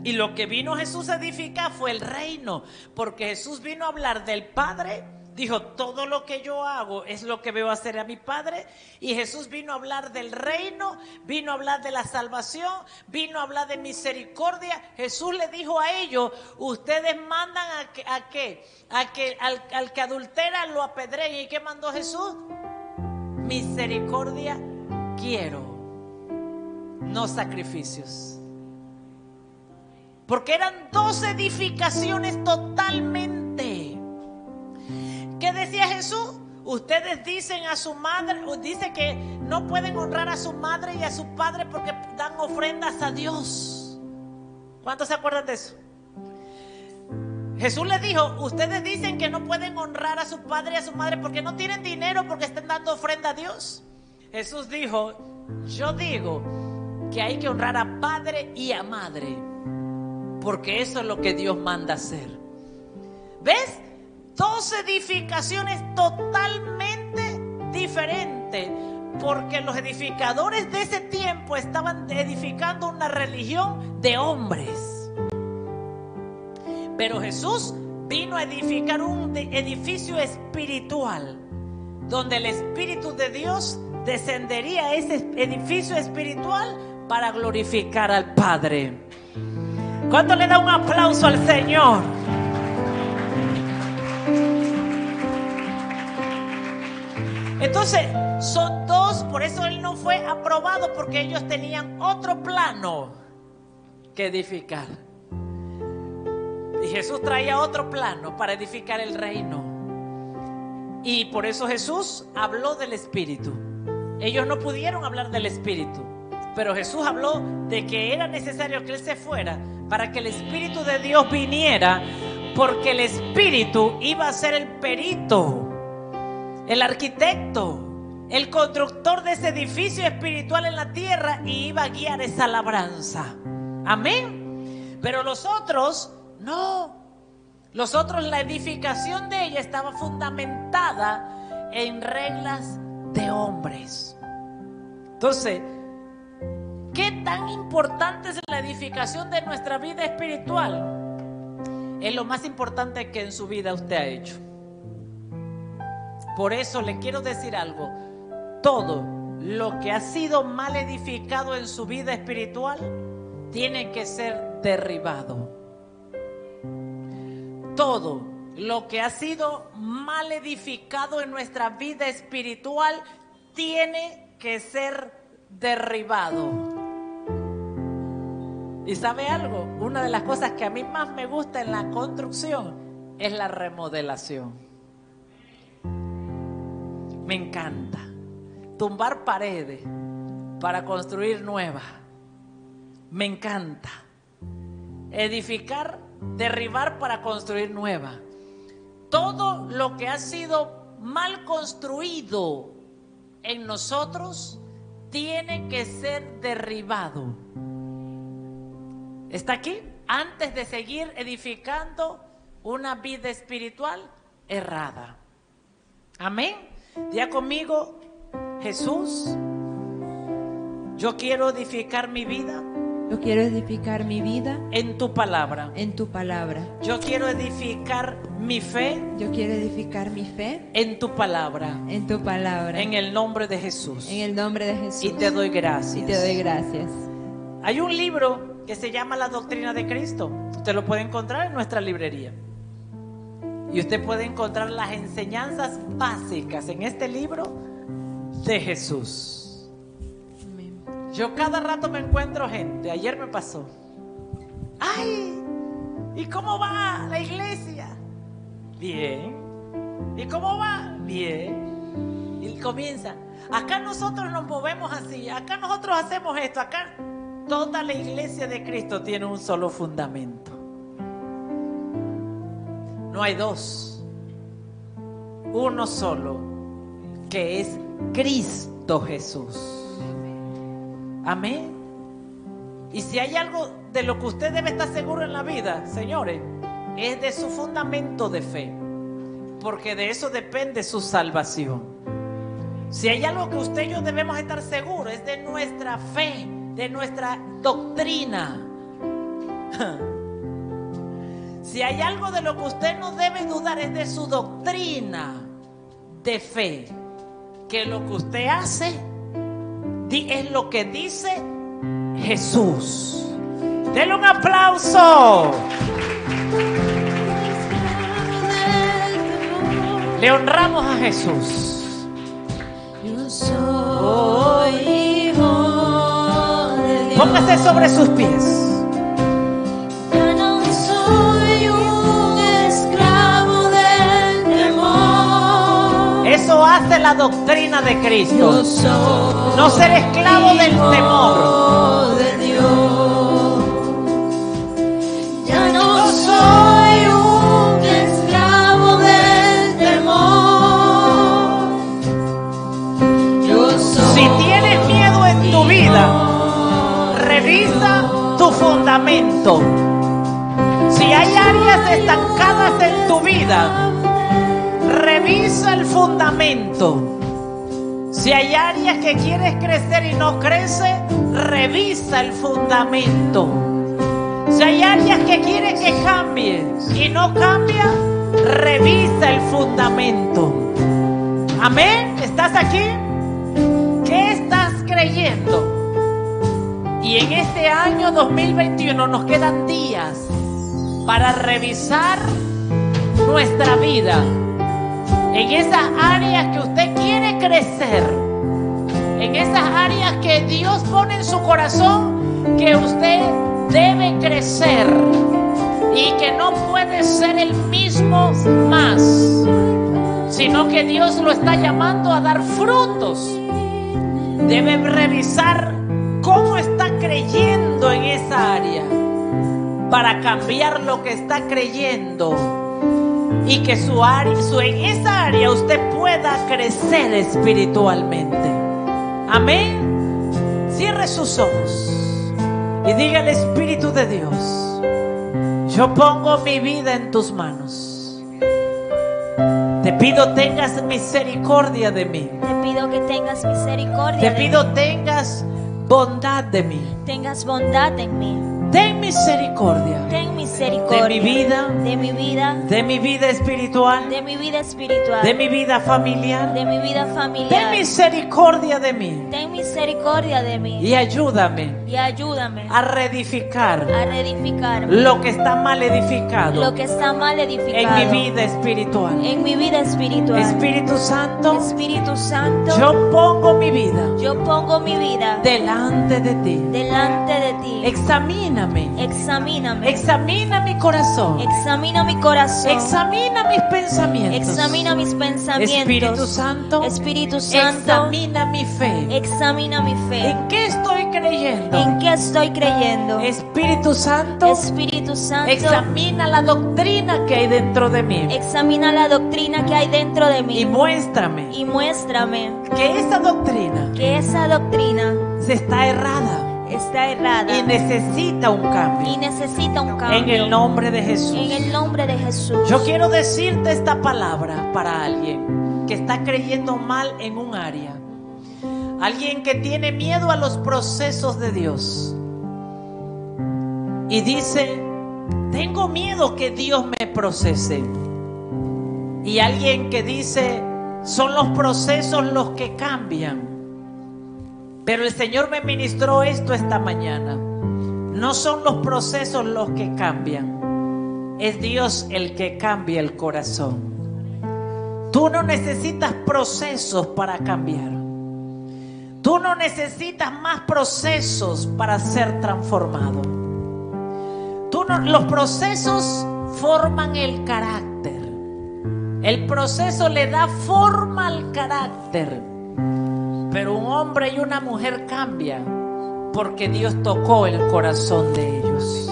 Y lo que vino Jesús a edificar fue el reino. Porque Jesús vino a hablar del Padre. Dijo, todo lo que yo hago es lo que veo hacer a mi Padre. Y Jesús vino a hablar del reino, vino a hablar de la salvación, vino a hablar de misericordia. Jesús le dijo a ellos, ustedes mandan a que al que adultera lo apedreen. ¿Y qué mandó Jesús? Misericordia quiero, no sacrificios. Porque eran 2 edificaciones totalmente. ¿Qué decía Jesús? Ustedes dicen a su madre, dice que no pueden honrar a su madre y a su padre porque dan ofrendas a Dios. ¿Cuántos se acuerdan de eso? Jesús les dijo, ustedes dicen que no pueden honrar a su padre y a su madre porque no tienen dinero, porque están dando ofrenda a Dios. Jesús dijo, yo digo que hay que honrar a padre y a madre, porque eso es lo que Dios manda hacer. ¿Ves? 2 edificaciones totalmente diferentes, porque los edificadores de ese tiempo estaban edificando una religión de hombres. Pero Jesús vino a edificar un edificio espiritual, donde el Espíritu de Dios descendería a ese edificio espiritual para glorificar al Padre. ¿Cuánto le da un aplauso al Señor? Entonces, son dos, por eso él no fue aprobado, porque ellos tenían otro plano que edificar. Y Jesús traía otro plano para edificar el reino. Y por eso Jesús habló del Espíritu. Ellos no pudieron hablar del Espíritu, pero Jesús habló de que era necesario que Él se fuera para que el Espíritu de Dios viniera, porque el Espíritu iba a ser el perito, el arquitecto, el constructor de ese edificio espiritual en la tierra, y iba a guiar esa labranza. Amén. Pero los otros no. Los otros, la edificación de ella estaba fundamentada en reglas de hombres. Entonces, ¿qué tan importante es la edificación de nuestra vida espiritual? Es lo más importante que en su vida usted ha hecho. Por eso le quiero decir algo. Todo lo que ha sido mal edificado en su vida espiritual tiene que ser derribado. Todo lo que ha sido mal edificado en nuestra vida espiritual tiene que ser derribado. ¿Y sabe algo? Una de las cosas que a mí más me gusta en la construcción es la remodelación. Me encanta tumbar paredes para construir nuevas. Me encanta edificar, derribar para construir nueva. Todo lo que ha sido mal construido en nosotros tiene que ser derribado. ¿Está aquí? Antes de seguir edificando una vida espiritual errada. Amén. Diga conmigo: Jesús, yo quiero edificar mi vida. Yo quiero edificar mi vida en tu palabra. En tu palabra. Yo quiero edificar mi fe. Yo quiero edificar mi fe en tu palabra. En tu palabra. En el nombre de Jesús. En el nombre de Jesús. Y te doy gracias. Y te doy gracias. Hay un libro que se llama La Doctrina de Cristo. Usted lo puede encontrar en nuestra librería. Y usted puede encontrar las enseñanzas básicas en este libro de Jesús. Yo cada rato me encuentro gente. Ayer me pasó. ¡Ay! ¿Y cómo va la iglesia? Bien. ¿Y cómo va? Bien. Y comienza. Acá nosotros nos movemos así. Acá nosotros hacemos esto. Acá toda la iglesia de Cristo tiene un solo fundamento. No hay dos. Uno solo, que es Cristo Jesús. Amén. Y si hay algo de lo que usted debe estar seguro en la vida, señores, es de su fundamento de fe, porque de eso depende su salvación. Si hay algo que usted y yo debemos estar seguros, es de nuestra fe, de nuestra doctrina. Si hay algo de lo que usted no debe dudar, es de su doctrina de fe, que lo que usted hace es lo que dice Jesús. Denle un aplauso. Le honramos a Jesús. Yo soy hijo de Dios. Póngase sobre sus pies. Ya no soy un esclavo del temor. Eso hace la doctrina de Cristo. Yo soy no ser esclavo del temor. De Dios. Ya no soy un esclavo del temor. Yo soy. Si tienes miedo en tu vida, revisa tu fundamento. Si hay áreas estancadas en tu vida, revisa el fundamento. Si hay áreas que quieres crecer y no crece, revisa el fundamento. Si hay áreas que quieres que cambie y no cambia, revisa el fundamento. Amén. ¿Estás aquí? 2021 nos quedan días para revisar nuestra vida en esas áreas que usted quiere crecer, en esas áreas que Dios pone en su corazón que usted debe crecer y que no puede ser el mismo más, sino que Dios lo está llamando a dar frutos. Debe revisar cómo está creyendo en esa área para cambiar lo que está creyendo y que en esa área usted pueda crecer espiritualmente. Amén. Cierre sus ojos y diga al Espíritu de Dios: yo pongo mi vida en tus manos. Te pido tengas misericordia de mí. Te pido que tengas misericordia Te de pido mí. tengas bondad de mí. Tengas bondad en mí. Ten misericordia Ten misericordia de mi vida, de mi vida, de mi vida espiritual, de mi vida espiritual, de mi vida familiar. de mi vida Ten familiar. misericordia de mí Ten misericordia de mí y ayúdame y ayúdame a reedificar a reedificar lo que está mal edificado lo que está mal en edificado mi vida espiritual. en mi vida espiritual. Espíritu Santo, Espíritu Santo, yo pongo mi vida yo pongo mi vida delante de ti. delante de ti. Examíname, Examíname. examina mi corazón, Examina mi corazón. examina mis pensamientos. Examina mis pensamientos. Espíritu Santo, Espíritu Santo, examina mi fe. examina mi fe. ¿En qué estoy creyendo? ¿En qué estoy creyendo? Espíritu Santo, Espíritu Santo, examina la doctrina que hay dentro de mí examina la doctrina que hay dentro de mí y muéstrame y muéstrame que esa doctrina que esa doctrina se está errada está errada y necesita un y cambio. necesita un cambio. En el nombre de Jesús. En el nombre de Jesús. Yo quiero decirte esta palabra para alguien que está creyendo mal en un área. Alguien que tiene miedo a los procesos de Dios. Y dice: tengo miedo que Dios me procese. Y alguien que dice: son los procesos los que cambian. Pero el Señor me ministró esto esta mañana. No son los procesos los que cambian. Es Dios el que cambia el corazón. Tú no necesitas procesos para cambiar. Tú no necesitas más procesos para ser transformado. Los procesos forman el carácter. El proceso le da forma al carácter. Pero un hombre y una mujer cambian porque Dios tocó el corazón de ellos.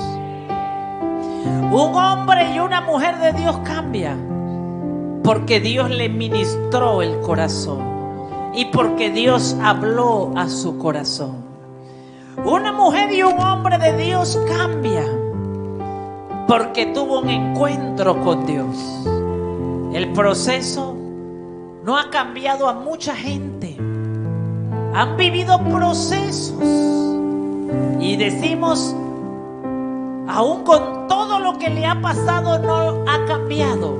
Un hombre y una mujer de Dios cambian porque Dios le ministró el corazón y porque Dios habló a su corazón. Una mujer y un hombre de Dios cambian porque tuvo un encuentro con Dios. El proceso no ha cambiado a mucha gente. Han vivido procesos y decimos: aún con todo lo que le ha pasado no ha cambiado,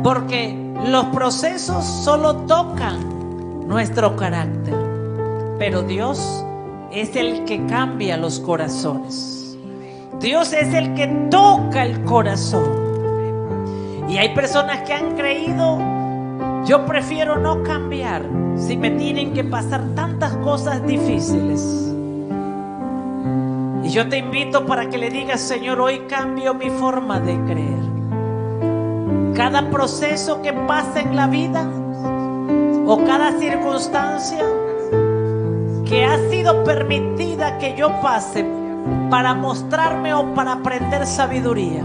porque los procesos solo tocan nuestro carácter, pero Dios es el que cambia los corazones. Dios es el que toca el corazón. Y hay personas que han creído: yo prefiero no cambiar si me tienen que pasar tantas cosas difíciles. Y yo te invito para que le digas: Señor, hoy cambio mi forma de creer. Cada proceso que pasa en la vida o cada circunstancia que ha sido permitida que yo pase para mostrarme o para aprender sabiduría.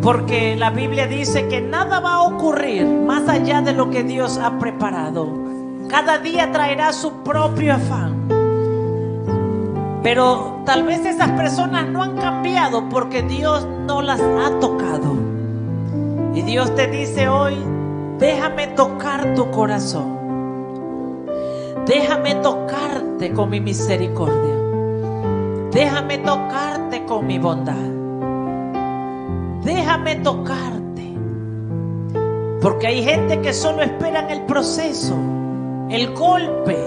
Porque la Biblia dice que nada va a ocurrir más allá de lo que Dios ha preparado. Cada día traerá su propio afán. Pero tal vez esas personas no han cambiado porque Dios no las ha tocado. Y Dios te dice hoy: déjame tocar tu corazón. Déjame tocarte con mi misericordia. Déjame tocarte con mi bondad. Déjame tocarte. Porque hay gente que solo esperan el proceso, el golpe.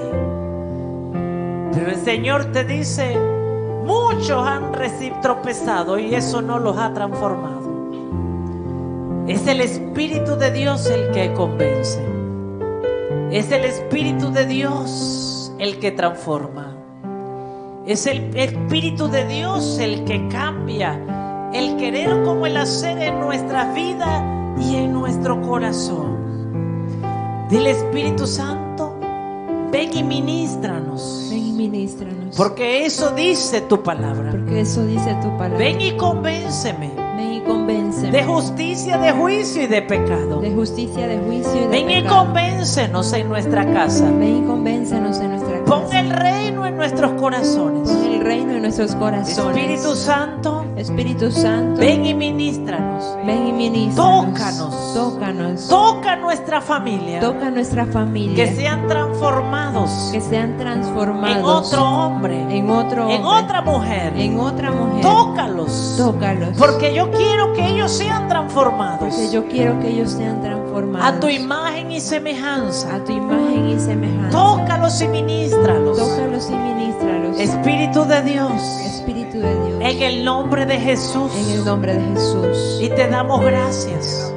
Pero el Señor te dice, muchos han tropezado y eso no los ha transformado. Es el Espíritu de Dios el que convence. Es el Espíritu de Dios el que transforma. Es el Espíritu de Dios el que cambia el querer como el hacer en nuestras vidas y en nuestro corazón. Dile, Espíritu Santo, ven y ministranos. Ven y ministranos. Porque eso dice tu palabra. Porque eso dice tu palabra. Ven y convénceme. Ven y convénceme. De justicia, de juicio y de pecado. De justicia, de juicio y de Ven y pecado. convéncenos en nuestra casa. Ven y convéncenos en nuestra casa. Pon el reino en nuestros corazones. Pon el reino en nuestros corazones. Espíritu Santo, Espíritu Santo, ven y ministranos. ven y ministranos. Tócanos. Tócanos. Toca nuestra familia. Toca nuestra familia. Que sean transformados Que sean transformados en otro hombre, en otro en hombre, otra mujer. en otra mujer. Tócalos. Tócalos. Porque yo quiero que ellos sean transformados Porque yo quiero que ellos sean transformados a tu imagen y semejanza. a tu imagen y semejanza. Tócalos y ministralos. Tócalos y ministralos. Espíritu de Dios, Espíritu de Dios. en el nombre de Jesús. En el nombre de Jesús. Y te damos gracias.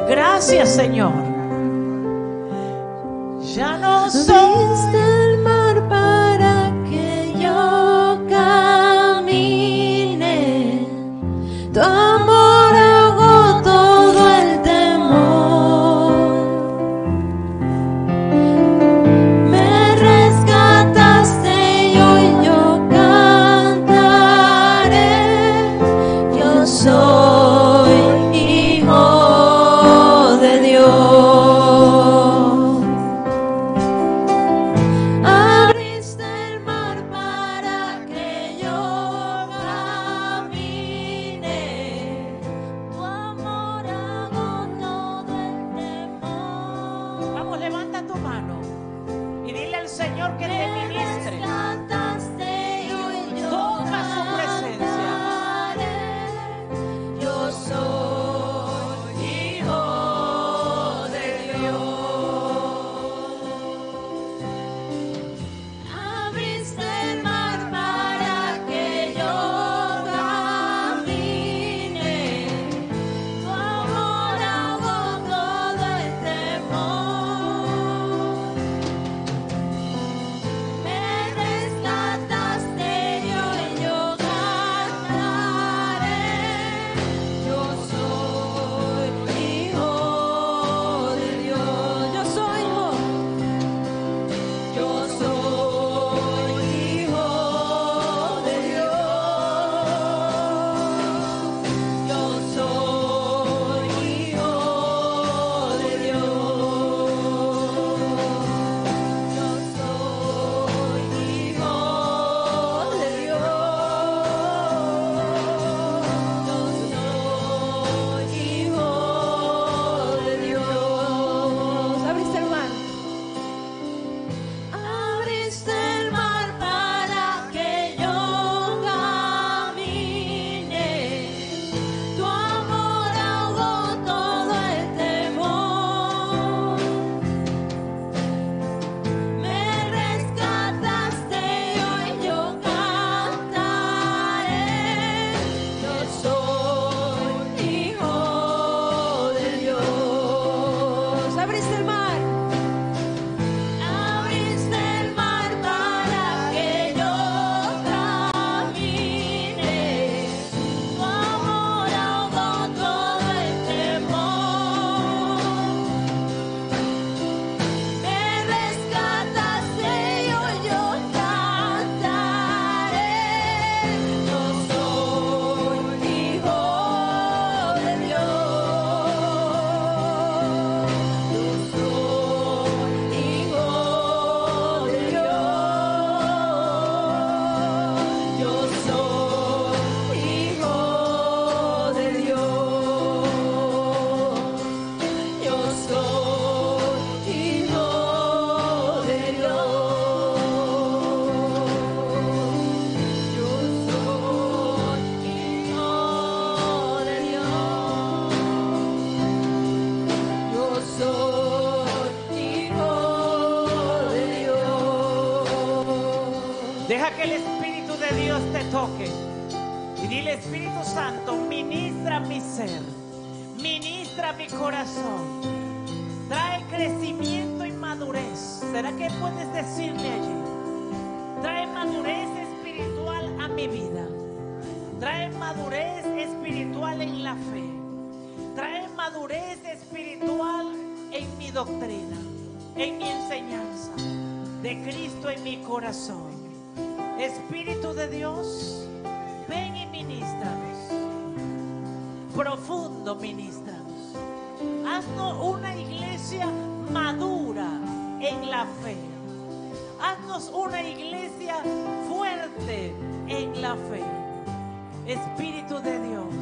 Gracias, Señor. Ya no soy Abriste el mar para que yo camine. Tu amor ahogó todo el temor. Me rescataste y hoy yo cantaré. Yo soy hijo de Dios. Abriste el mar para que yo camine. Tu amor agotó del temor. Vamos, levanta tu mano y dile al Señor que te ministre. Rescataste y hoy yo Toca su presencia. cantaré. Yo soy hijo de Dios. Abriste el mar para que yo camine. Tu amor ahogó todo el temor. Deja que el Espíritu de Dios te toque. Y dile: Espíritu Santo, ministra mi ser, ministra mi corazón, trae crecimiento y madurez. ¿Será que puedes decirle allí? Trae madurez espiritual a mi vida. Trae madurez espiritual en la fe. Trae madurez espiritual en mi doctrina, en mi enseñanza de Cristo en mi corazón. Espíritu de Dios, ven y ministranos. Profundo ministranos. Haznos una iglesia madura en la fe. Haznos una iglesia fuerte en la fe. Espíritu de Dios,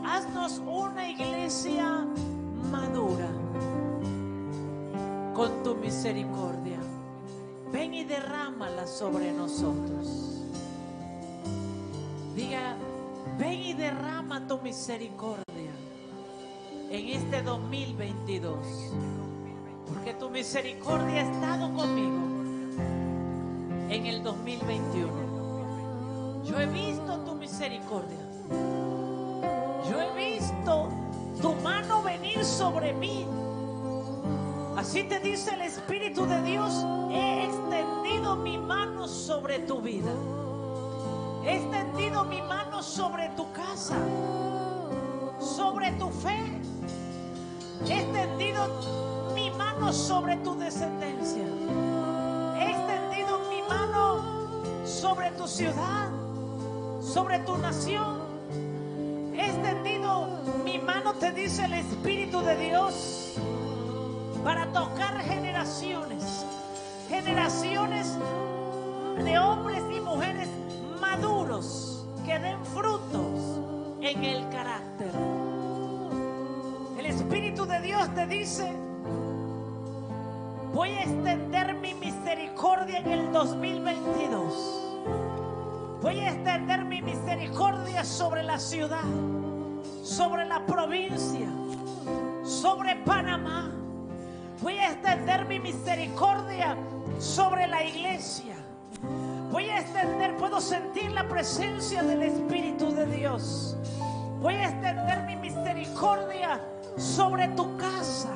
haznos una iglesia madura con tu misericordia. Ven y derrámala sobre nosotros. Diga: ven y derrama tu misericordia en este 2022. Porque tu misericordia ha estado conmigo en el 2021. Yo he visto tu misericordia. Yo he visto tu mano venir sobre mí. Así te dice el Espíritu de Dios: he extendido mi mano sobre tu vida. He extendido mi mano sobre tu casa, sobre tu fe. He extendido mi mano sobre tu descendencia. He extendido mi mano sobre tu ciudad, sobre tu nación. He extendido mi mano, te dice el Espíritu de Dios, para tocar generaciones, generaciones de hombres y mujeres maduros que den frutos en el carácter. El Espíritu de Dios te dice: voy a extender mi misericordia en el 2022. Voy a extender mi misericordia sobre la ciudad, sobre la provincia, sobre Panamá. Voy a extender mi misericordia sobre la iglesia. Voy a extender, puedo sentir la presencia del Espíritu de Dios. Voy a extender mi misericordia sobre tu casa.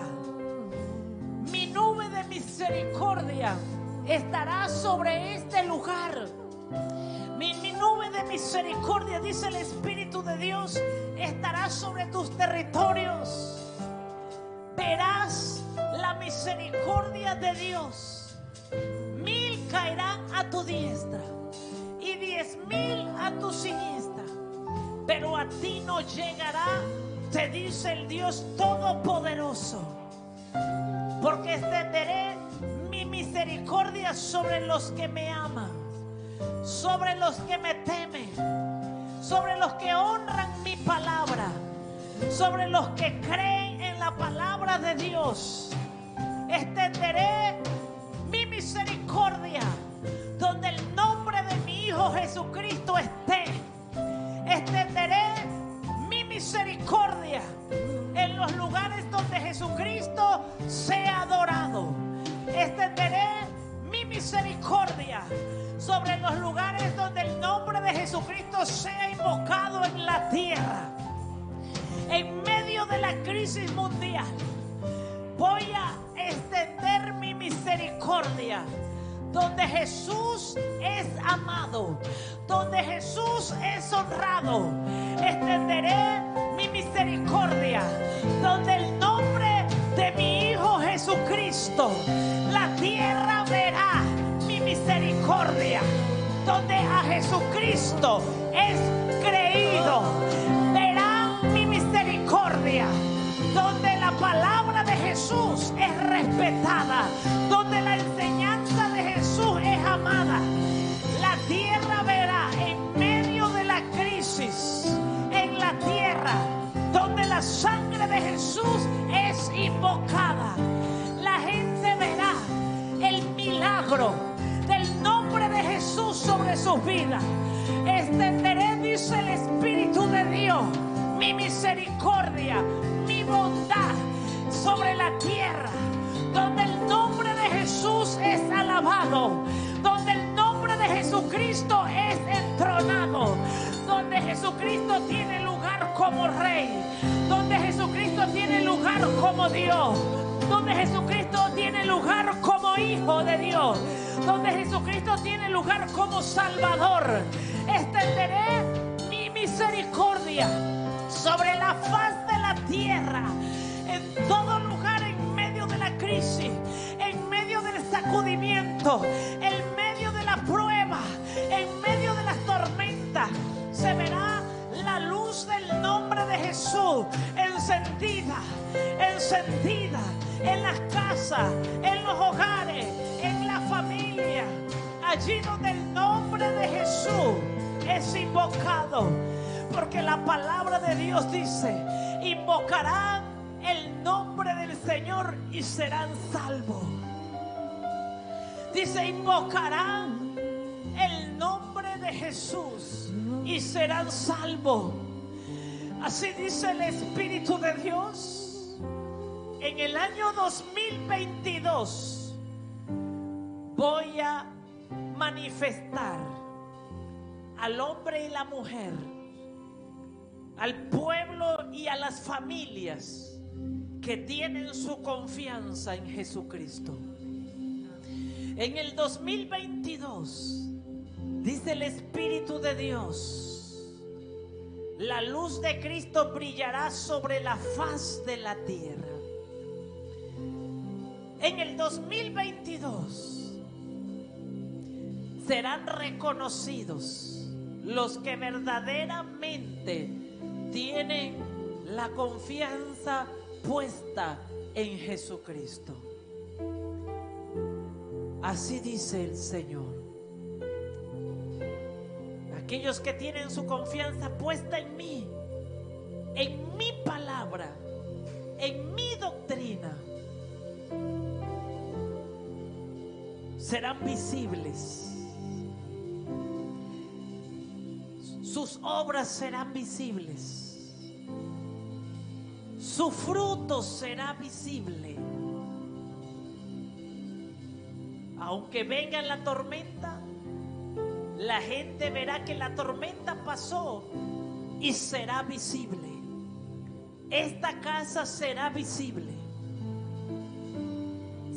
Mi nube de misericordia estará sobre este lugar. Mi nube de misericordia, dice el Espíritu de Dios, estará sobre tus territorios. Verás la misericordia de Dios. 1000 caerán a tu diestra y 10,000 a tu siniestra, pero a ti no llegará, te dice el Dios Todopoderoso. Porque extenderé mi misericordia sobre los que me aman, sobre los que me temen, sobre los que honran mi palabra, sobre los que creen en la palabra de Dios. Extenderé mi misericordia donde el nombre de mi Hijo Jesucristo esté. Extenderé mi misericordia en los lugares donde Jesucristo sea adorado. Extenderé mi misericordia sobre los lugares donde el nombre de Jesucristo sea invocado en la tierra. En medio de la crisis mundial, voy a extender mi misericordia donde Jesús es amado, donde Jesús es honrado. Extenderé mi misericordia donde el nombre de mi Hijo Jesucristo, la tierra verá mi misericordia. Donde a Jesucristo es creído, verán mi misericordia. Donde la palabra de Jesús es respetada, donde la enseñanza de Jesús es amada, la tierra verá en medio de la crisis en la tierra, donde la sangre de Jesús es invocada. La gente verá el milagro del nombre de Jesús sobre sus vidas. Extenderé, dice el Espíritu de Dios, mi misericordia, mi bondad sobre la tierra, donde el nombre de Jesús es alabado, donde el nombre donde Jesucristo es entronado, donde Jesucristo tiene lugar como Rey, donde Jesucristo tiene lugar como Dios, donde Jesucristo tiene lugar como Hijo de Dios, donde Jesucristo tiene lugar como Salvador. Extenderé mi misericordia sobre la faz de la tierra, en todo lugar, en medio de la crisis, en medio del sacudimiento, en medio de la prueba, en medio de las tormentas, se verá la luz del nombre de Jesús encendida, encendida en las casas, en los hogares, en la familia, allí donde el nombre de Jesús es invocado. Porque la palabra de Dios dice: invocarán el nombre del Señor y serán salvos. Dice: invocarán el nombre de Jesús y serán salvos. Así dice el Espíritu de Dios. En el año 2022 voy a manifestar al hombre y la mujer, al pueblo y a las familias que tienen su confianza en Jesucristo. En el 2022, dice el Espíritu de Dios, la luz de Cristo brillará sobre la faz de la tierra. En el 2022 serán reconocidos los que verdaderamente tienen la confianza puesta en Jesucristo. Así dice el Señor. Aquellos que tienen su confianza puesta en mí, en mi palabra, en mi doctrina, serán visibles. Sus obras serán visibles. Su fruto será visible. Aunque venga la tormenta, la gente verá que la tormenta pasó y será visible. Esta casa será visible.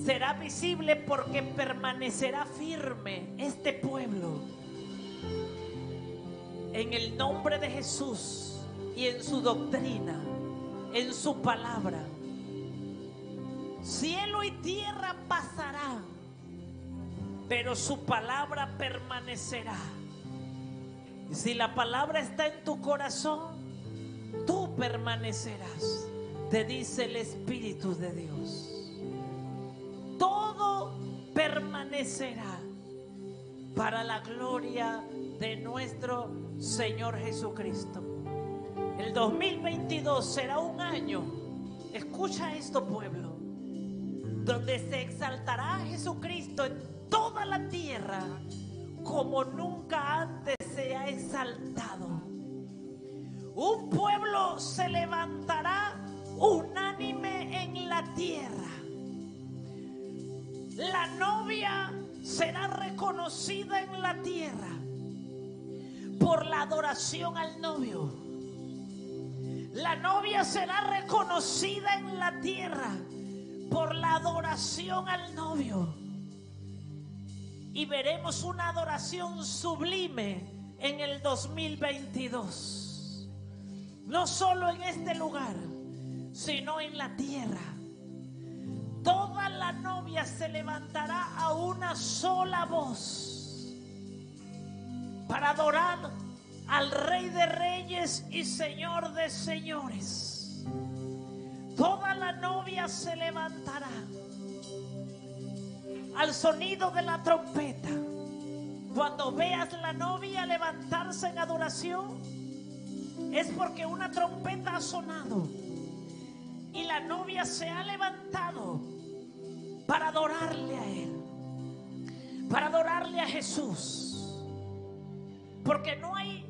Será visible porque permanecerá firme este pueblo en el nombre de Jesús y en su doctrina, en su palabra. Cielo y tierra pasarán, pero su palabra permanecerá. Y si la palabra está en tu corazón, tú permanecerás, te dice el Espíritu de Dios. Todo permanecerá para la gloria de nuestro Señor Jesucristo. El 2022 será un año, escucha esto, pueblo, donde se exaltará a Jesucristo en toda la tierra como nunca antes se ha exaltado. Un pueblo se levantará unánime en la tierra. La novia será reconocida en la tierra por la adoración al novio. La novia será reconocida en la tierra por la adoración al novio. Y veremos una adoración sublime en el 2022. No solo en este lugar, sino en la tierra. Toda la novia se levantará a una sola voz para adorar al Rey de Reyes y Señor de Señores. Toda la novia se levantará al sonido de la trompeta. Cuando veas la novia levantarse en adoración, es porque una trompeta ha sonado y la novia se ha levantado para adorarle a Él, para adorarle a Jesús. Porque no hay